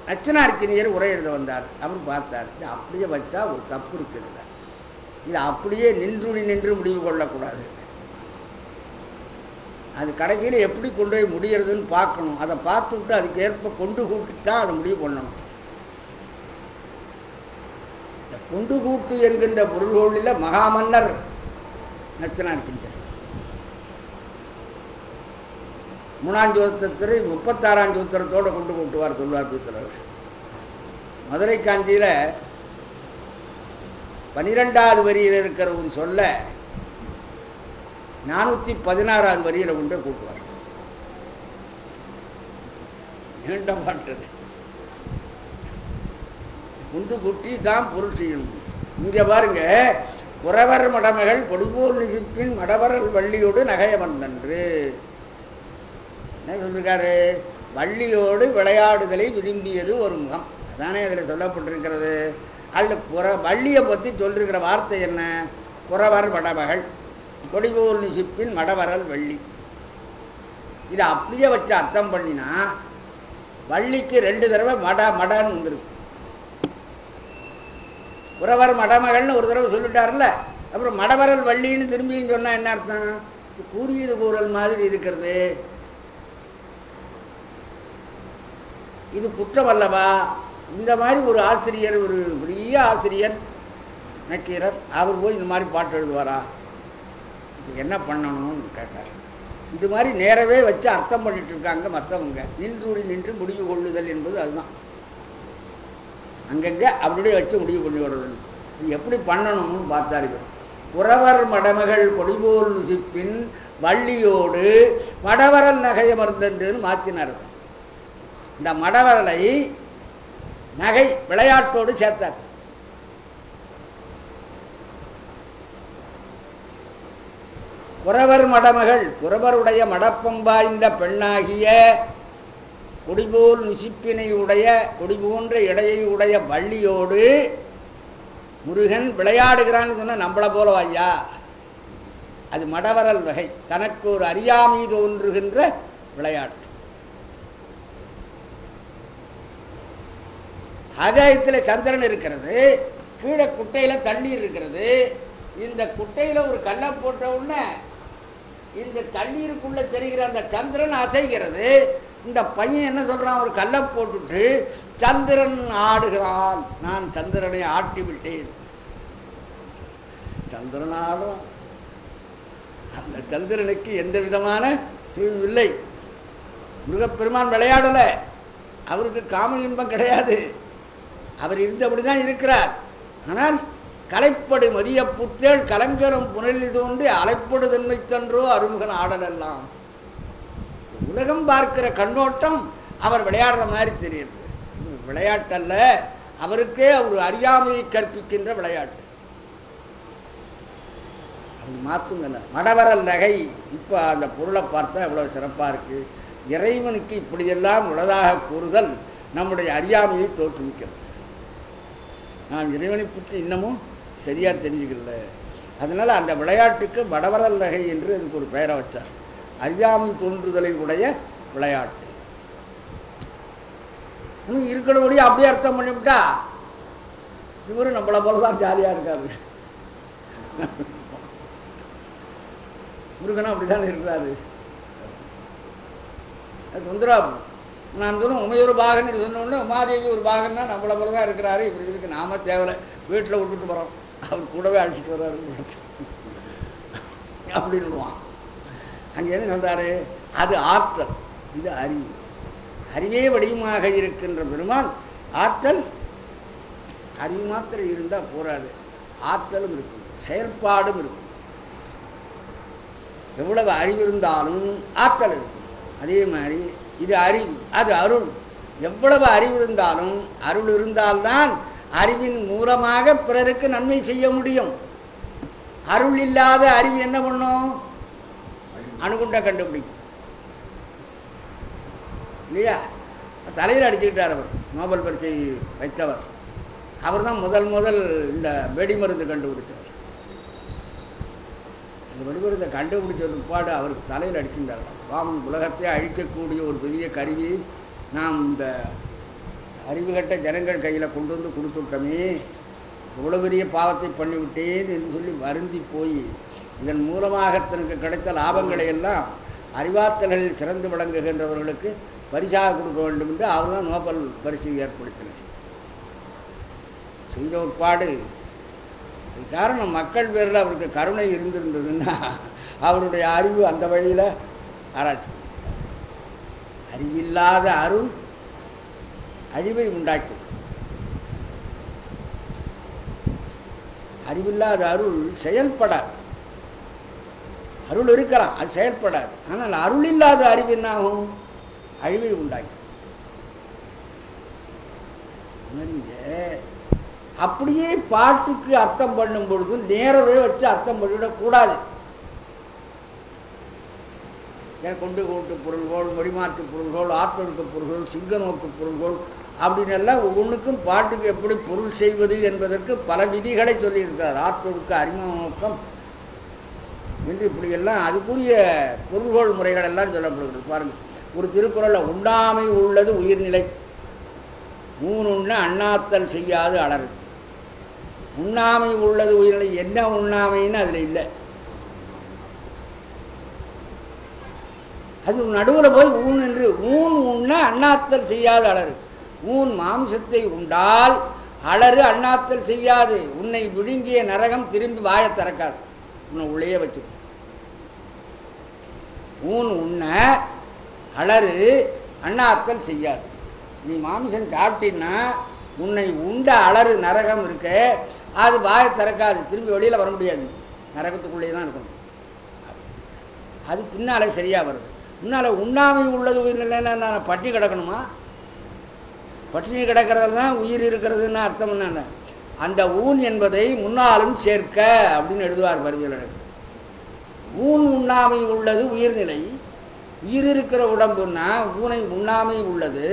நச்சினார்க்கினியர் உரை எழுத வந்தார். அவர் பார்த்தார், இது அப்படியே வச்சா ஒரு தப்பு இருக்கிறது. இது அப்படியே நின்றுடி நின்று முடிவு கொள்ளக்கூடாது. அது கடைசியில் எப்படி கொண்டு போய் முடிகிறதுன்னு பார்க்கணும். அதை பார்த்து விட்டு அதுக்கு ஏற்ப கொண்டு கூட்டித்தான் அதை முடிவு பண்ணணும். கொண்டு கூட்டு என்கின்ற பொருள்களில் மகாமன்னர் நச்சினார்க்கினியர் 3ஆம் சூத்திரத்தை 36ஆம் சூத்திரத்தோடு கொண்டு கூட்டுவார் தொல்காப்பியத்தில். மதுரை காஞ்சியில் 12வது வரியில் இருக்கிற ஒரு சொல்ல 416வது வரியில கொண்டு கூட்டுவார். நீண்ட பாட்டது குண்டு குட்டி தான் பொருள் செய்யணும். இங்க பாருங்க, குறவர் மடமகள் கொடிபோல் நிசிப்பின் மடவரல் வள்ளியோடு நகைய வந்தன்று. என்ன சொல்லிருக்காரு? வள்ளியோடு விளையாடுதலை விரும்பியது ஒரு முகம். அதானே அதில் சொல்லப்பட்டிருக்கிறது. அதில் வள்ளியை பற்றி சொல்லிருக்கிற வார்த்தை என்ன? குறவர் மடமகள் கொடிபோல் நிசிப்பின் மடவரல் வள்ளி. இதை அப்படியே வச்சு அர்த்தம் பண்ணினா வள்ளிக்கு 2 தடவை மடன்னு வந்துருக்கு. குறவர் மடமகள்னு ஒரு தடவை சொல்லிட்டார்ல, அப்புறம் மடவரல் வள்ளின்னு திரும்பியும் சொன்னா என்ன அர்த்தம்? கூறியது கூறல் மாதிரி இருக்கிறது. இது குற்றம் அல்லவா? இந்த மாதிரி ஒரு ஆசிரியர், ஒரு பெரிய ஆசிரியர் நக்கீரர், அவர் போய் இந்த மாதிரி பாட்டு எழுதுவாரா? என்ன பண்ணணும்னு கேட்டார். இது மாதிரி நேரவே வச்சு அர்த்தம் பண்ணிட்டு இருக்காங்க மற்றவங்க. நின்றூடி நின்று முடிவு கொள்ளுதல் என்பது அதுதான். அங்கங்க அப்படியே வச்சு முடிவு பண்ணி விடுறது. இது எப்படி பண்ணணும்னு பார்த்தாரு. குறவர் மடமகள் கொடிபோல் நுசிப்பின் வள்ளியோடு மடவரல் நகைய மருந்தென்று மாற்றினார். இந்த மடவரலை நகை விளையாட்டோடு சேர்த்தார். குறவர் மடமகள் குறவருடைய மடப்பம்பாய்ந்த பெண்ணாகிய கொடிபோல் நிசிப்பினை உடைய கொடிபோன்ற இடையை உடைய வள்ளியோடு முருகன் விளையாடுகிறான்னு சொன்ன நம்மளை போல ஐயா, அது மடவரல் வகை. தனக்கு ஒரு அறியாமை தோன்றுகின்ற விளையாட்டு. ஆகாயத்தில் சந்திரன் இருக்கிறது, கீழே குட்டையில தண்ணீர் இருக்கிறது. இந்த குட்டையில ஒரு கல்லை போட்ட உடனே இந்த தண்ணீருக்குள்ள தெரிகிற அந்த சந்திரன் அசைகிறது. இந்த பையன் என்ன சொல்றான்? ஒரு கல்லை போட்டுட்டு சந்திரன் ஆடுகிறான், நான் சந்திரனை ஆட்டி விட்டேன். சந்திரன் ஆடும். அந்த சந்திரனுக்கு எந்த விதமான இல்லை. முருகப்பெருமான் விளையாடல, அவருக்கு காம இன்பம் கிடையாது. அவர் இருந்தபடிதான் இருக்கிறார். ஆனால் கலைப்படு மதிய புத்தேள் கலங்கரும் புனலில் தோன்றி அலைப்படு தன்மை தன்றோ அருமுகன் ஆடலெல்லாம். உலகம் பார்க்கிற கண்ணோட்டம் அவர் விளையாடுற மாதிரி தெரியுது. விளையாட்டல்ல, அவருக்கே ஒரு அறியாமையை கற்பிக்கின்ற விளையாட்டு. அப்படி மாற்றுங்க. மடவரல் நகை. இப்போ அந்த பொருளை பார்த்தா எவ்வளவு சிறப்பா இருக்கு. இறைவனுக்கு இப்படியெல்லாம் உள்ளதாக கூறுதல் நம்முடைய அறியாமையை தோற்றுவிக்கிறது. நான் இறைவனை பற்றி இன்னமும் சரியா தெரிஞ்சுக்கல. அதனால அந்த விளையாட்டுக்கு மடவரல் நகை என்று அதுக்கு ஒரு பெயரை வச்சார். அறியாமை தோன்றுதலை உடைய விளையாட்டு. இருக்கிறபடி அப்படியே அர்த்தம் பண்ணிவிட்டா இவரு நம்மளை போலதான் ஜாலியா இருக்காரு. முருகனும் அப்படிதான் இருக்கிறாரு. அது தொந்தராபு. நான் சொன்னோம் உமையொரு பாகன் சொன்னோடனே உமாதேவி ஒரு பாகன் தான் நம்மளை போலதான் இருக்கிறாரு. இப்படி இதுக்கு நாம தேவை, வீட்டில் விட்டுட்டு போறோம், அவர் கூடவே அழைச்சிட்டு வர்றாரு அப்படின்னுவான். அங்க என்ன சொல்றாரு? அது ஆற்றல், இது அறிவு. அறிவே வடிவமாக இருக்கின்ற பெருமான் ஆற்றல். அறிவு மாத்திரம் இருந்தா போராது, ஆற்றலும் இருக்கும், செயற்பாடும் இருக்கும். எவ்வளவு அறிவு இருந்தாலும் ஆற்றல் இருக்கும். அதே மாதிரி இது அறிவு, அது அருள். எவ்வளவு அறிவு இருந்தாலும் அருள் இருந்தால்தான் அறிவின் மூலமாக பிறருக்கு நன்மை செய்ய முடியும். அருள் இல்லாத அறிவு என்ன பண்ணும்? அணுகுண்ட கண்டுபிடிக்கும் இல்லையா? தலையில் அடிச்சுக்கிட்டார் அவர், நோபல் பரிசை வைத்தவர். அவர் தான் முதல் இந்த வெடிமருந்து கண்டுபிடிச்சவர். இந்த வெடிமருந்தை கண்டுபிடிச்ச பாடு அவருக்கு தலையில் அடிச்சுட்டார். பாவம், உலகத்தை அழிக்கக்கூடிய ஒரு பெரிய கருவியை நாம் இந்த அறிவுகட்ட ஜனங்கள் கையில் கொண்டு வந்து கொடுத்துட்டோமே, இவ்வளோ பெரிய பாவத்தை பண்ணிவிட்டேன் என்று சொல்லி வருந்தி போய் இதன் மூலமாக தனக்கு கிடைத்த லாபங்களை எல்லாம் அறிவாற்றல்களில் சிறந்து விளங்குகின்றவர்களுக்கு பரிசாக கொடுக்க வேண்டும் என்று அவர் தான் நோபல் பரிசை ஏற்படுத்தினார். செய்த ஒரு பாடு. இது காரணம் மக்கள் பேரில் அவருக்கு கருணை இருந்திருந்ததுன்னா அவருடைய அறிவு அந்த வழியில் ஆராய்ச்சி. அறிவில்லாத அருள் அழிவை உண்டாக்கி, அறிவில்லாத அருள் செயல்படாது. அருள் இருக்கலாம், அது செயல்படாது. ஆனால் அருள் இல்லாத அறிவு என்ன ஆகும்? அழிவை உண்டாக்கி. அப்படியே பாட்டுக்கு அர்த்தம் பண்ணும் பொழுது நேரவே வச்சு அர்த்தம் பண்ணிவிடக்கூடாது. கொண்டு கூட்டு பொருள்கோள், மொழிமாற்று பொருள்கோள், ஆற்றொழுக்க பொருள்கோள், சிங்க நோக்கு பொருள்கோள் அப்படின்னு எல்லாம் ஒவ்வொன்றுக்கும் பாட்டுக்கு எப்படி பொருள் செய்வது என்பதற்கு பல விதிகளை சொல்லியிருக்கிறார். ஆற்றொழுக்க, அறிமுக நோக்கம் என்று இப்படியெல்லாம் அதுக்குரிய பொருள்கோள் முறைகள் எல்லாம் சொல்லப்படுகிறது. பாருங்கள், ஒரு திருக்குறளில் உண்ணாமை உள்ளது உயிர்நிலை, ஊனுண்ண அண்ணாத்தல் செய்யாது அலறு. உண்ணாமை உள்ளது உயிர்நிலை, என்ன உண்ணாமைன்னு அதில் இல்லை. அது நடுவில் போய் ஊன் என்று, ஊன் உண்ண அண்ணாத்தல் செய்யாது அலறு. ஊன் மாமிசத்தை உண்டால் அலறு அண்ணாத்தல் செய்யாது. உன்னை விழுங்கிய நரகம் திரும்பி வாயை திறக்காது, உன்னை உள்ளே வச்சு. ஊன் உண்ண அலறு அண்ணாத்தல் செய்யாது. நீ மாமிசம் சாப்பிட்டீன்னா உன்னை உண்ட அலறு நரகம் இருக்க, அது வாயை திறக்காது, திரும்பி வெளியில் வர முடியாது, நரகத்துக்குள்ளே தான் இருக்கணும். அது பின்னால சரியாக வருது. முன்னால் உண்ணாமை உள்ளது உயிர்நிலைன்னா நான் பட்டி கிடக்கணுமா? பட்டினி கிடக்கிறது தான் உயிர் இருக்கிறதுன்னு அர்த்தம் என்ன? அந்த ஊன் என்பதை முன்னாலும் சேர்க்க அப்படின்னு எழுதுவார் பரிவியலர். ஊன் உண்ணாமை உள்ளது உயிர்நிலை, உயிர் இருக்கிற உடம்புன்னா ஊனை உண்ணாமை உள்ளது,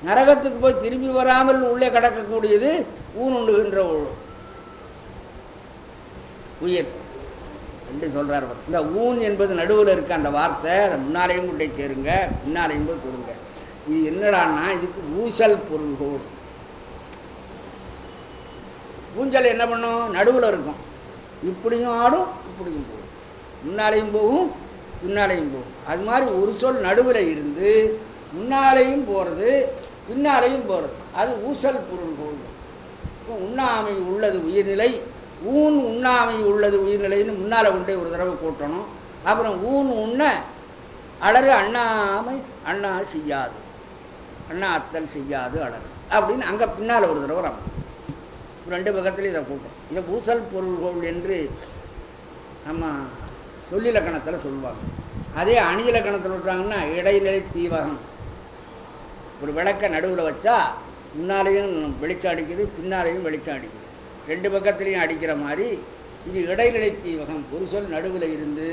நரகத்துக்கு போய் திரும்பி வராமல் உள்ளே கடக்கக்கூடியது ஊன் உண்ணுகின்ற உயிர் என்று சொல்றார். இந்த ஊன் என்பது நடுவில் இருக்க அந்த வார்த்தை, அதை முன்னாலேயும் கொண்டே சேருங்க, பின்னாலேயும் போய் சொல்லுங்க. இது என்னடான்னா இதுக்கு ஊசல் பொருள்கோள். ஊஞ்சல் என்ன பண்ணும்? நடுவில் இருக்கும், இப்படியும் ஆடும் இப்படியும் போகும், முன்னாலேயும் போகும் பின்னாலேயும் போகும். அது மாதிரி ஒரு சொல் நடுவில் இருந்து முன்னாலேயும் போகிறது பின்னாலேயும் போகிறது, அது ஊசல் பொருள்கோள். உண்ணாமை உள்ளது உயிர்நிலை, ஊன் உண்ணாமை உள்ளது உயிர்நிலைன்னு முன்னால் கொண்டே ஒரு தடவை கூட்டணும். அப்புறம் ஊன் உண்ண அலறு அண்ணாமை அண்ணா செய்யாது, அண்ணா அத்தல் செய்யாது அலறு அப்படின்னு அங்கே பின்னால் ஒரு தடவை நம்ம ரெண்டு பக்கத்துலையும் இதை கூட்டம். இதை ஊசல் பொருள்கோள் என்று நம்ம சொல்லிலக்கணத்தில் சொல்லுவாங்க. அதே அணியிலக்கணத்தில் விட்டாங்கன்னா இடைநிலை தீவகம். ஒரு விளக்க நடுவில் வச்சா முன்னாலேயும் வெளிச்சம் அடிக்குது, பின்னாலேயும் வெளிச்சம் அடிக்குது, ரெண்டு பக்கத்துலேயும் அடிக்கிற மாதிரி இது இடைநிலை தீவகம். ஒரு சொல் நடுவில் இருந்து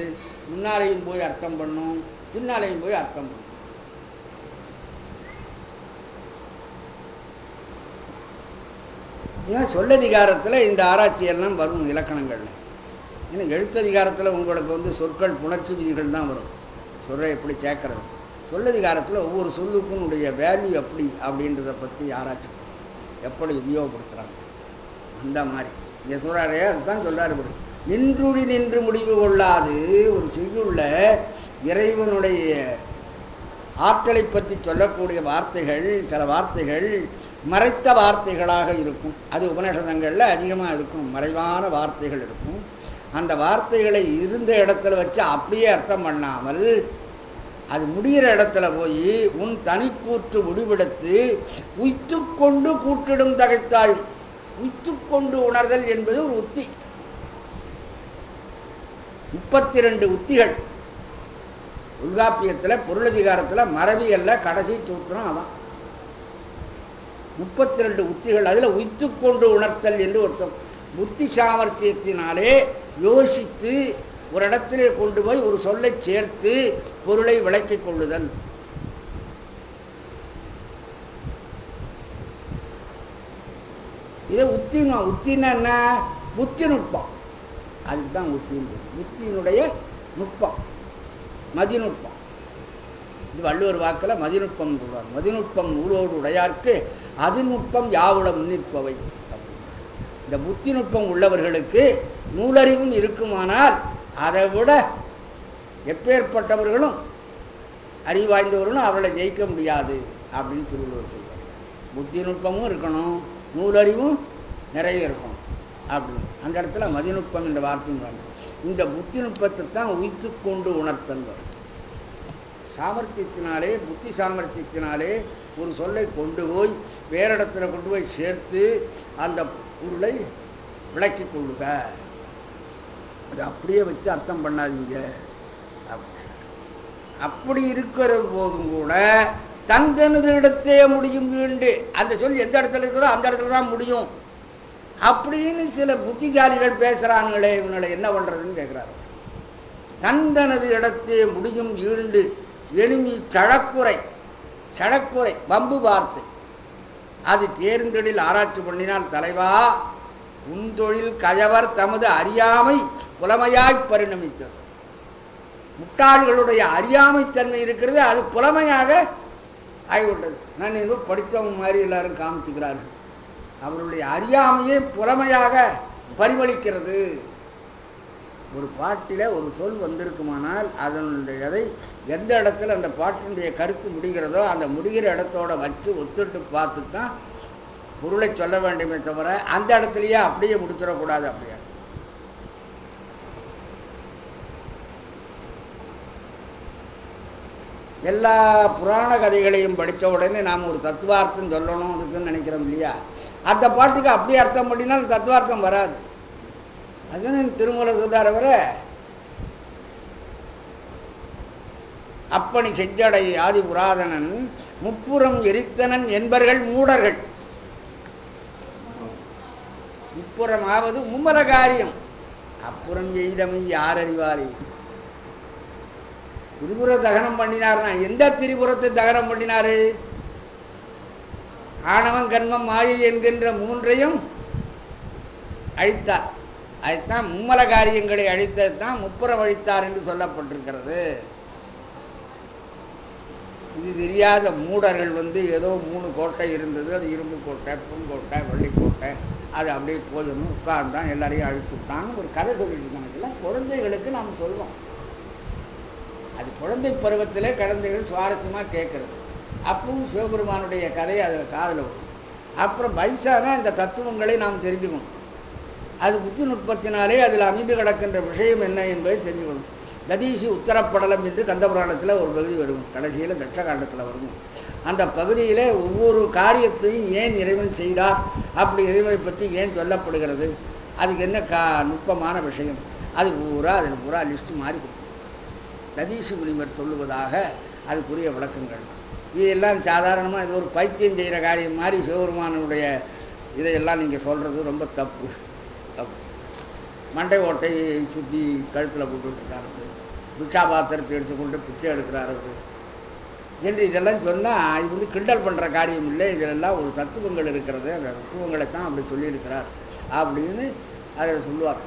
முன்னாலேயும் போய் அர்த்தம் பண்ணும், பின்னாலேயும் போய் அர்த்தம் பண்ணும். ஏன்னா சொல்லதிகாரத்தில் இந்த ஆராய்ச்சியெல்லாம் வரும் இலக்கணங்கள்ல. ஏன்னா எழுத்ததிகாரத்தில் உங்களுக்கு சொற்கள் புணர்ச்சி விதிகள் தான் வரும், சொல்ல எப்படி சேர்க்கறது. சொல்லதிகாரத்தில் ஒவ்வொரு சொல்லுக்கும் உடைய வேல்யூ எப்படி அப்படின்றத பற்றி ஆராய்ச்சி எப்படி உபயோகப்படுத்துகிறாங்க. அந்த மாதிரி இங்கே சொல்கிறாரே, அதுதான் சொல்கிறாரு. நின்றுடி நின்று முடிவு கொள்ளாது ஒரு செய்யுள்ள இறைவனுடைய ஆற்றலை பற்றி சொல்லக்கூடிய வார்த்தைகள், சில வார்த்தைகள் மறைத்த வார்த்தைகளாக இருக்கும். அது உபநிஷதங்களில் அதிகமாக இருக்கும், மறைவான வார்த்தைகள் இருக்கும். அந்த வார்த்தைகளை இருந்த இடத்துல வச்சு அப்படியே அர்த்தம் பண்ணாமல் அது முடிகிற இடத்துல போய் உன் தனிக்கூற்று முடிவெடுத்து உய்த்து கொண்டு கூற்றிடும் தகைத்தாயும். உய்த்து கொண்டு உணர்தல் என்பது ஒரு உத்தி. 32 உத்திகள் தொல்காப்பியத்தில் பொருளதிகாரத்தில் மரபியல்ல கடைசி சூத்திரம் அதான். 32 உத்திகள். அதில் உய்த்து கொண்டு உணர்த்தல் என்று ஒருத்தம். புத்தி சாமர்த்தியத்தினாலே யோசித்து ஒரு இடத்திலே கொண்டு போய் ஒரு சொல்லை சேர்த்து பொருளை விளக்கிக் கொள்ளுதல். இதை உத்தின்னா என்ன? புத்தி நுட்பம். அதுதான் உத்தின். புத்தியினுடைய நுட்பம், மதிநுட்பம். இது வள்ளுவர் வாக்கில் மதிநுட்பம் சொல்வார். மதிநுட்பம் நூலோடு உடையார்க்கு அது நுட்பம் யாவுட முன்னிற்பவை. இந்த புத்தி நுட்பம் உள்ளவர்களுக்கு நூலறிவும் இருக்குமானால் அதை விட எப்பேற்பட்டவர்களும் அறிவாய்ந்தவர்களும் அவர்களை ஜெயிக்க முடியாது அப்படின்னு திருவள்ளுவர் சொல்வார். புத்தி நுட்பமும் இருக்கணும், நூலறிவும் நிறைய இருக்கணும் அப்படின்னு. அந்த இடத்துல மதிநுட்பம் என்ற வார்த்தையும் வேணும். இந்த புத்தி நுட்பத்தை தான் உய்த்து கொண்டு உணர்த்தல் வரும். சாமர்த்தியத்தினாலே, புத்தி சாமர்த்தியத்தினாலே ஒரு சொல்லை கொண்டு போய் வேற இடத்துல கொண்டு போய் சேர்த்து அந்த பொருளை விளக்கி கொள்ளுக. அது அப்படியே வச்சு அர்த்தம் பண்ணாதீங்க. அப்படி இருக்கிற போதும் கூட தந்தனது இடத்தே முடியும் வீண்டு, அந்த சொல் எந்த இடத்துல இருக்கிறதோ அந்த இடத்துல தான் முடியும் அப்படின்னு சில புத்திசாலிகள் பேசுறாங்களே, இவங்களை என்ன பண்றதுன்னு கேட்கிறாரு. தந்தனது இடத்தே முடியும் ஈண்டு எனுமி சழக்குறை, சழக்குறை வம்பு வார்த்தை, அது தேர்ந்தெழில் ஆராய்ச்சி பண்ணினால் தலைவா உன் தொழில் கயவர் தமது அறியாமை புலமையாய் பரிணமித்தது. முட்டாள்களுடைய அறியாமைத்தன்மை இருக்கிறது, அது புலமையாக ஆகிவிட்டது. நான் ஏதோ படித்தவங்க மாதிரி எல்லாரும் காமிச்சுக்கிறார்கள், அவருடைய அறியாமையே புலமையாக பரிமளிக்கிறது. ஒரு பாட்டில் ஒரு சொல் வந்திருக்குமானால் அதனுடைய எந்த இடத்துல அந்த பாட்டினுடைய கருத்து முடிகிறதோ அந்த முடிகிற இடத்தோட வச்சு ஒத்துட்டு பார்த்து தான் பொருளை சொல்ல வேண்டுமே தவிர அந்த இடத்துலையே அப்படியே முடிச்சிடக்கூடாது. அப்படியே எல்லா புராண கதைகளையும் படித்த உடனே நாம் ஒரு தத்துவார்த்தம் சொல்லணும் அதுக்குன்னு நினைக்கிறோம் இல்லையா? அந்த பாட்டுக்கு அப்படியே அர்த்தம் பண்ணினால் தத்துவார்த்தம் வராது. அதுன்னு திருமூலர் சொல்றார். வர அப்பணி செஞ்சடை ஆதி புராதனன் முப்புறம் எரித்தனன் என்பர்கள் மூடர்கள். முப்புறம் ஆவது மும்மல காரியம், அப்புறம் எய்தமை யார் அறிவாரே. திரிபுர தகனம் பண்ணினார்னா எந்த திரிபுரத்தை தகனம் பண்ணினாரு? ஆணவம் கர்மம் மாயை என்கின்ற மூன்றையும் அழித்தார். அதுதான் மும்மல காரியங்களை அழித்தது தான் முப்புறம் அழித்தார் என்று சொல்லப்பட்டிருக்கிறது. இது தெரியாத மூடர்கள் ஏதோ 3 கோட்டை இருந்தது, அது இரும்பு கோட்டை, பொன்கோட்டை, வெள்ளிக்கோட்டை, அது அப்படியே போதும் உட்கார்ந்தான் எல்லாரையும் அழிச்சு விட்டான்னு ஒரு கதை சொல்லிட்டு இருக்காங்க. இதெல்லாம் குழந்தைகளுக்கு நாம் சொல்வோம். அது குழந்தை பருவத்திலே குழந்தைகள் சுவாரஸ்யமாக கேட்கறது. அப்பவும் சிவபெருமானுடைய கதையை அதில் காதில் வரும். அப்புறம் வயசானா இந்த தத்துவங்களை நாம் தெரிஞ்சுக்கணும். அது புத்தி நுட்பத்தினாலே அதில் அமைந்து கிடக்கின்ற விஷயம் என்ன என்பதை தெரிஞ்சுக்கணும். ததீசி உத்தரப்படலம் என்று கந்தபுராணத்தில் ஒரு பகுதி வரும், கடைசியில் தட்சகாண்டத்தில் வரும். அந்த பகுதியில் ஒவ்வொரு காரியத்தையும் ஏன் இறைவன் செய்தார், அப்படி இறைவனை பற்றி ஏன் சொல்லப்படுகிறது, அதுக்கு என்ன நுட்பமான விஷயம், அது அதில் பூரா லிஸ்ட்டு மாறி கொடுத்து ததீசி முனிவர் சொல்லுவதாக அதுக்குரிய விளக்கங்கள். இதெல்லாம் சாதாரணமாக இது ஒரு பைத்தியம் செய்கிற காரியம் மாதிரி சிவபெருமானுடைய இதையெல்லாம் நீங்கள் சொல்கிறது ரொம்ப தப்பு. மண்டை ஓட்டையை சுற்றி கழுத்தில் போட்டுருக்காரு, பிக்ஷா பாத்திரத்தை எடுத்துக்கொண்டு பிச்சை எடுக்கிறார் என்று இதெல்லாம் சொன்னால் இது கிண்டல் பண்ணுற காரியம் இல்லை. இதிலெல்லாம் ஒரு தத்துவங்கள் இருக்கிறது, அந்த தத்துவங்களை தான் அப்படி சொல்லியிருக்கிறார் அப்படின்னு அதை சொல்லுவார்.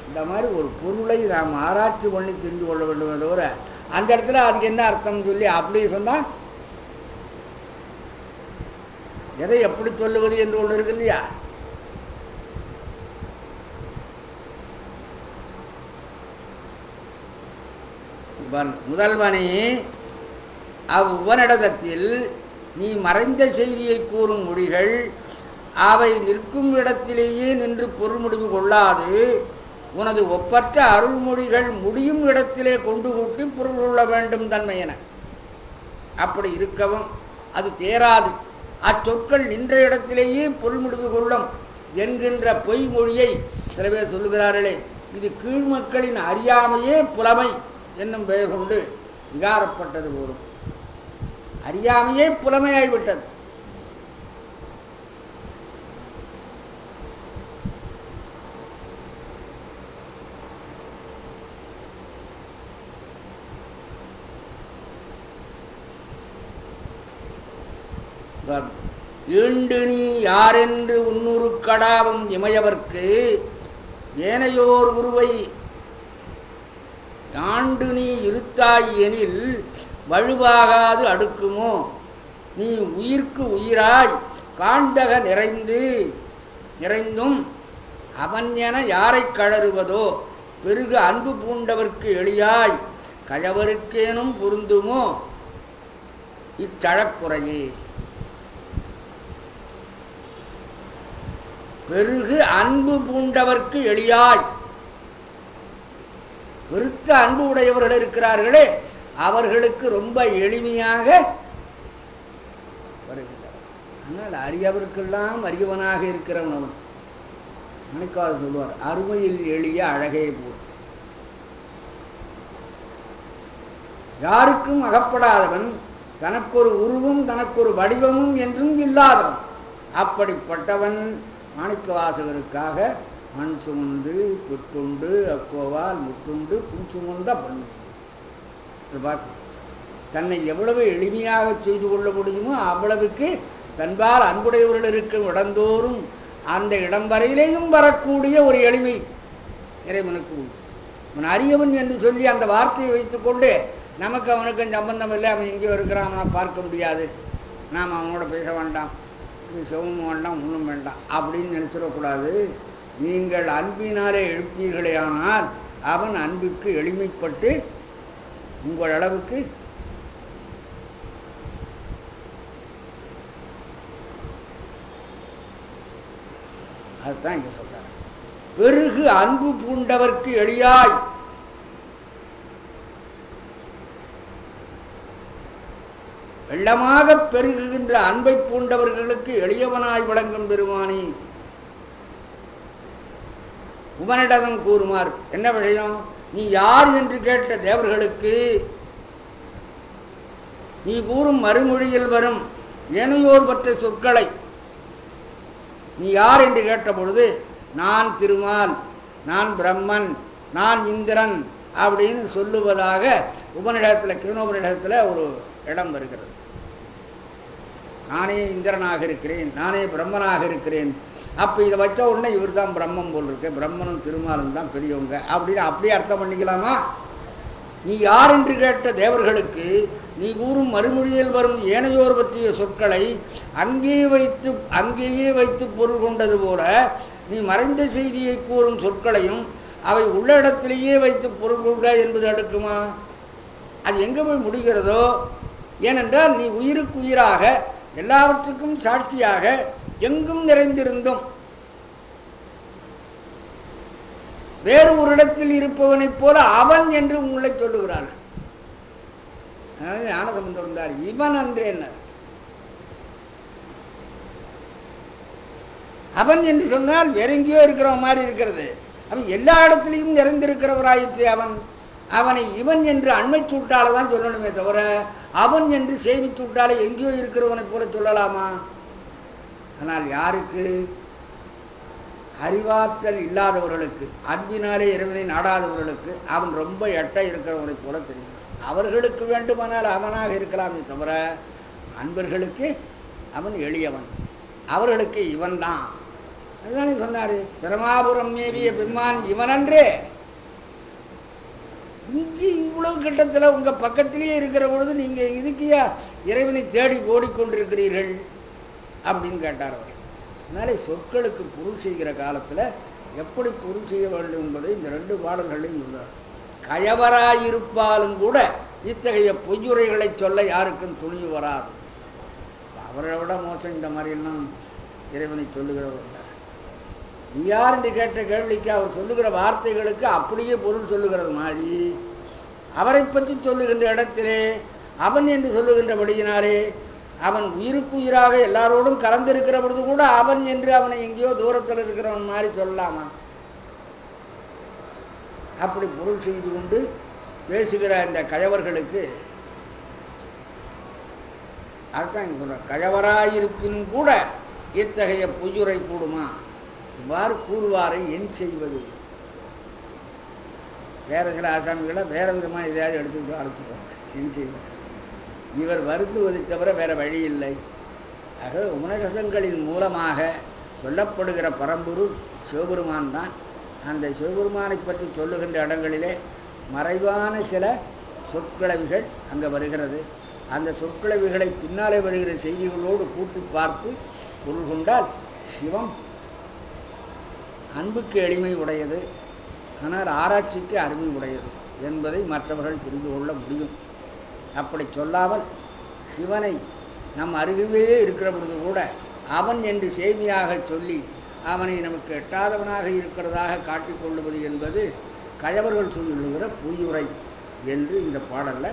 இந்த மாதிரி ஒரு பொருளை நாம் ஆராய்ச்சி பண்ணி தெரிந்து கொள்ள வேண்டும் தவிர அந்த இடத்துல அதுக்கு என்ன அர்த்தம் சொல்லி அப்படி சொன்னால் எதை எப்படி சொல்லுவது என்று ஒன்று இருக்கு இல்லையா? முதல்வனே அவ்வுவனிடத்தில் நீ மறைந்த செய்தியை கூறும் மொழிகள் அவை நிற்கும் இடத்திலேயே நின்று பொருள் முடிவு கொள்ளாது உனது ஒப்பற்ற அருள்மொழிகள் முடியும் இடத்திலே கொண்டு கூட்டி பொருள் கொள்ள வேண்டும் தன்மையென. அப்படி இருக்கவும் அது தேராது. அச்சொற்கள் நின்ற இடத்திலேயே பொருள் முடிவு கொள்ளும் என்கின்ற பொய்மொழியை சில பேர் சொல்லுகிறார்களே, இது கீழ்மக்களின் அறியாமையே புலமை என்னும் பெயர் கொண்டு விகாரப்பட்டது போலும். அறியாமையே புலமையாய்விட்டது. ஈண்டு நீ யாரென்று உன்னுரு கடாவும் இமையவர்க்கு ஏனையோர் உருவை ஆண்டு நீ இருத்தாய் எனில் வலுவாகாது அடுக்குமோ. நீ உயிர்க்கு உயிராய் காண்டக நிறைந்தும் அவன் என யாரை கழறுவதோ பெருகு அன்பு பூண்டவர்க்கு எளியாய் கழவருக்கேனும் பொருந்துமோ இச்சழக்குறையே. பெருகு அன்பு பூண்டவர்க்கு எளியாய், பெருத்த அன்பு உடையவர்கள் இருக்கிறார்களே அவர்களுக்கு ரொம்ப எளிமையாக வருகின்றனர். ஆனால் அரியவருக்கெல்லாம் அரியவனாக இருக்கிறவன் அவன். மணிக்காவது சொல்லுவார், அருமையில் எளிய அழகே போற்று. யாருக்கும் அகப்படாதவன், தனக்கொரு உருவும் தனக்கொரு வடிவமும் என்றும் இல்லாதவன். அப்படிப்பட்டவன் மாணிக்கவாசகருக்காக மண் சுமந்து புற்கொண்டு அக்கோவால் முத்துண்டு புன் சுமந்த பண்ணு. பார்க்க தன்னை எவ்வளவு எளிமையாக செய்து கொள்ள முடியுமோ அவ்வளவுக்கு தன்பால் அன்புடையவர்கள் இருக்கும் இடந்தோறும் அந்த இடம் வரையிலேயும் வரக்கூடிய ஒரு எளிமை இறைவனுக்கு உண்டு. அவன் அரியவன் என்று சொல்லி அந்த வார்த்தையை வைத்துக்கொண்டு நமக்கு அவனுக்கும் சம்பந்தம் இல்லை, அவன் எங்கேயோ இருக்கிறான், அவனை பார்க்க முடியாது, நாம் அவனோட பேச வேண்டாம், இது சிவமும் வேண்டாம் ஒன்றும் வேண்டாம் அப்படின்னு நினச்சிடக்கூடாது. நீங்கள் அன்பினாலே எழுப்பீர்களே ஆனால் அவன் அன்புக்கு எளிமைப்பட்டு உங்கள் அளவுக்கு அதுதான் இங்க சொல்றாங்க. பெருகு அன்பு பூண்டவர்க்கு எளியாய், வெள்ளமாக பெருகுகின்ற அன்பை பூண்டவர்களுக்கு எளியவனாய் விளங்கும் பெருமானி. உவனிடம் கூறுமார் என்ன விஷயம்? நீ யார் என்று கேட்ட தேவர்களுக்கு நீ கூறும் மறுமொழியில் வரும் ஏனையோர் பற்ற சொற்களை, நீ யார் என்று கேட்ட பொழுது நான் திருமால், நான் பிரம்மன், நான் இந்திரன் அப்படின்னு சொல்லுவதாக உபனிடத்தில் கீனோபனிடத்தில் ஒரு இடம் வருகிறது. நானே இந்திரனாக இருக்கிறேன், நானே பிரம்மனாக இருக்கிறேன். அப்போ இதை வச்ச உடனே இவர் தான் பிரம்மம் போல் இருக்கு, பிரம்மனும் திருமாலும் தான் பெரியவங்க அப்படின்னு அப்படியே அர்த்தம் பண்ணிக்கலாமா? நீ யார் என்று கேட்ட தேவர்களுக்கு நீ கூறும் மறுமொழியில் வரும் ஏனையோர் பற்றிய சொற்களை அங்கேயே வைத்து பொருள் கொண்டது போல நீ மறைந்த செய்தியை கூறும் சொற்களையும் அவை உள்ள இடத்திலேயே வைத்து பொருள் கொள்க என்பது அடுக்குமா? அது எங்கே போய் முடிகிறதோ? ஏனென்றால் நீ உயிருக்கு உயிராக எல்லாவற்றுக்கும் சாட்சியாக எங்கும் நிறைந்திருந்தும் வேறு ஒரு இடத்தில் இருப்பவனைப் போல அவன் என்று உங்களை சொல்லுகிறார்கள். அதனால ஞானசம்பந்தர் வந்தார், இவன் அன்றே என்ன அவன் என்று சொன்னால் வேற எங்கேயோ இருக்கிற மாதிரி இருக்கிறது. அவன் எல்லா இடத்திலையும் நிறைந்திருக்கிறவராயிற்று. அவனை இவன் என்று அண்மை சூட்டால தான் சொல்லணுமே தவிர அவன் என்று சேமி சூட்டாலே எங்கேயோ இருக்கிறவனை போல சொல்லலாமா? ஆனால் யாருக்கு? அறிவாற்றல் இல்லாதவர்களுக்கு, அன்பினாலே இறைவனை நாடாதவர்களுக்கு அவன் ரொம்ப எட்ட இருக்கிறவனை போல தெரியும். அவர்களுக்கு வேண்டுமானால் அவனாக இருக்கலாமே தவிர அன்பர்களுக்கு அவன் எளியவன், அவர்களுக்கு இவன் தான். அதுதானே சொன்னாரு, பிரமாபுரம் மேவிய பெம்மான் இவனன்றே. இங்கே இவ்வளவு கட்டத்தில் உங்க பக்கத்திலேயே இருக்கிற பொழுது நீங்க இதுக்கியா இறைவனை தேடி ஓடிக்கொண்டிருக்கிறீர்கள் அப்படின்னு கேட்டார் அவர். அதனாலே சொற்களுக்கு பொருள் செய்கிற காலத்தில் எப்படி பொருள் செய்ய வேண்டும் என்பதை இந்த 2 பாடல்களையும் சொல்றார். கயவராயிருப்பாலும் கூட இத்தகைய பொய்யுரைகளை சொல்ல யாருக்கும் துணிவு வராது. அவரை விட மோசம் இந்த மாதிரியெல்லாம் இறைவனை சொல்லுகிறவர். நீ யார் என்று கேட்ட கேள்விக்கு அவர் சொல்லுகிற வார்த்தைகளுக்கு அப்படியே பொருள் சொல்லுகிறது மாதிரி அவரை பற்றி சொல்லுகின்ற இடத்திலே அவன் என்று சொல்லுகின்றபடியினாலே அவன் உயிருக்கு உயிராக எல்லாரோடும் கலந்திருக்கிற பொழுது கூட அவன் என்று அவனை எங்கேயோ தூரத்தில் இருக்கிறவன் மாதிரி சொல்லலாமா? அப்படி பொருள் செய்து கொண்டு பேசுகிற இந்த கயவர்களுக்கு அதுதான் இங்க சொல்ற, கயவராயிருப்பினும் கூட இத்தகைய பொய்யுரை கூடுமா? இவ்வாறு கூறுவாரை என் செய்வது? வேற சில ஆசாமிகளை வேற விதமாக எதையாவது எடுத்துக்கிட்டு அழைச்சிடுவாங்க. என் செய்வது இவர் வருந்துவதை தவிர வேற வழி இல்லை. ஆக உபநிஷதங்களின் மூலமாக சொல்லப்படுகிற பரம்பொருள் சிவபெருமான் தான். அந்த சிவபெருமானை பற்றி சொல்லுகின்ற இடங்களிலே மறைவான சில சொற்கிழவிகள் அங்கே வருகிறது. அந்த சொற்கிழவிகளை பின்னாலே வருகிற செய்திகளோடு கூட்டி பார்த்து பொருள் கொண்டால் சிவம் அன்புக்கு எளிமை உடையது, ஆனால் ஆராய்ச்சிக்கு அருமை உடையது என்பதை மற்றவர்கள் தெரிந்து கொள்ள முடியும். அப்படி சொல்லாமல் சிவனை நம் அருகவே இருக்கிற பொழுது கூட அவன் என்று சேமியாக சொல்லி அவனை நமக்கு எட்டாதவனாக இருக்கிறதாக காட்டிக்கொள்ளுவது என்பது கயவர்கள் சொல்லுகிற பொய்யுரை என்று இந்த பாடல்ல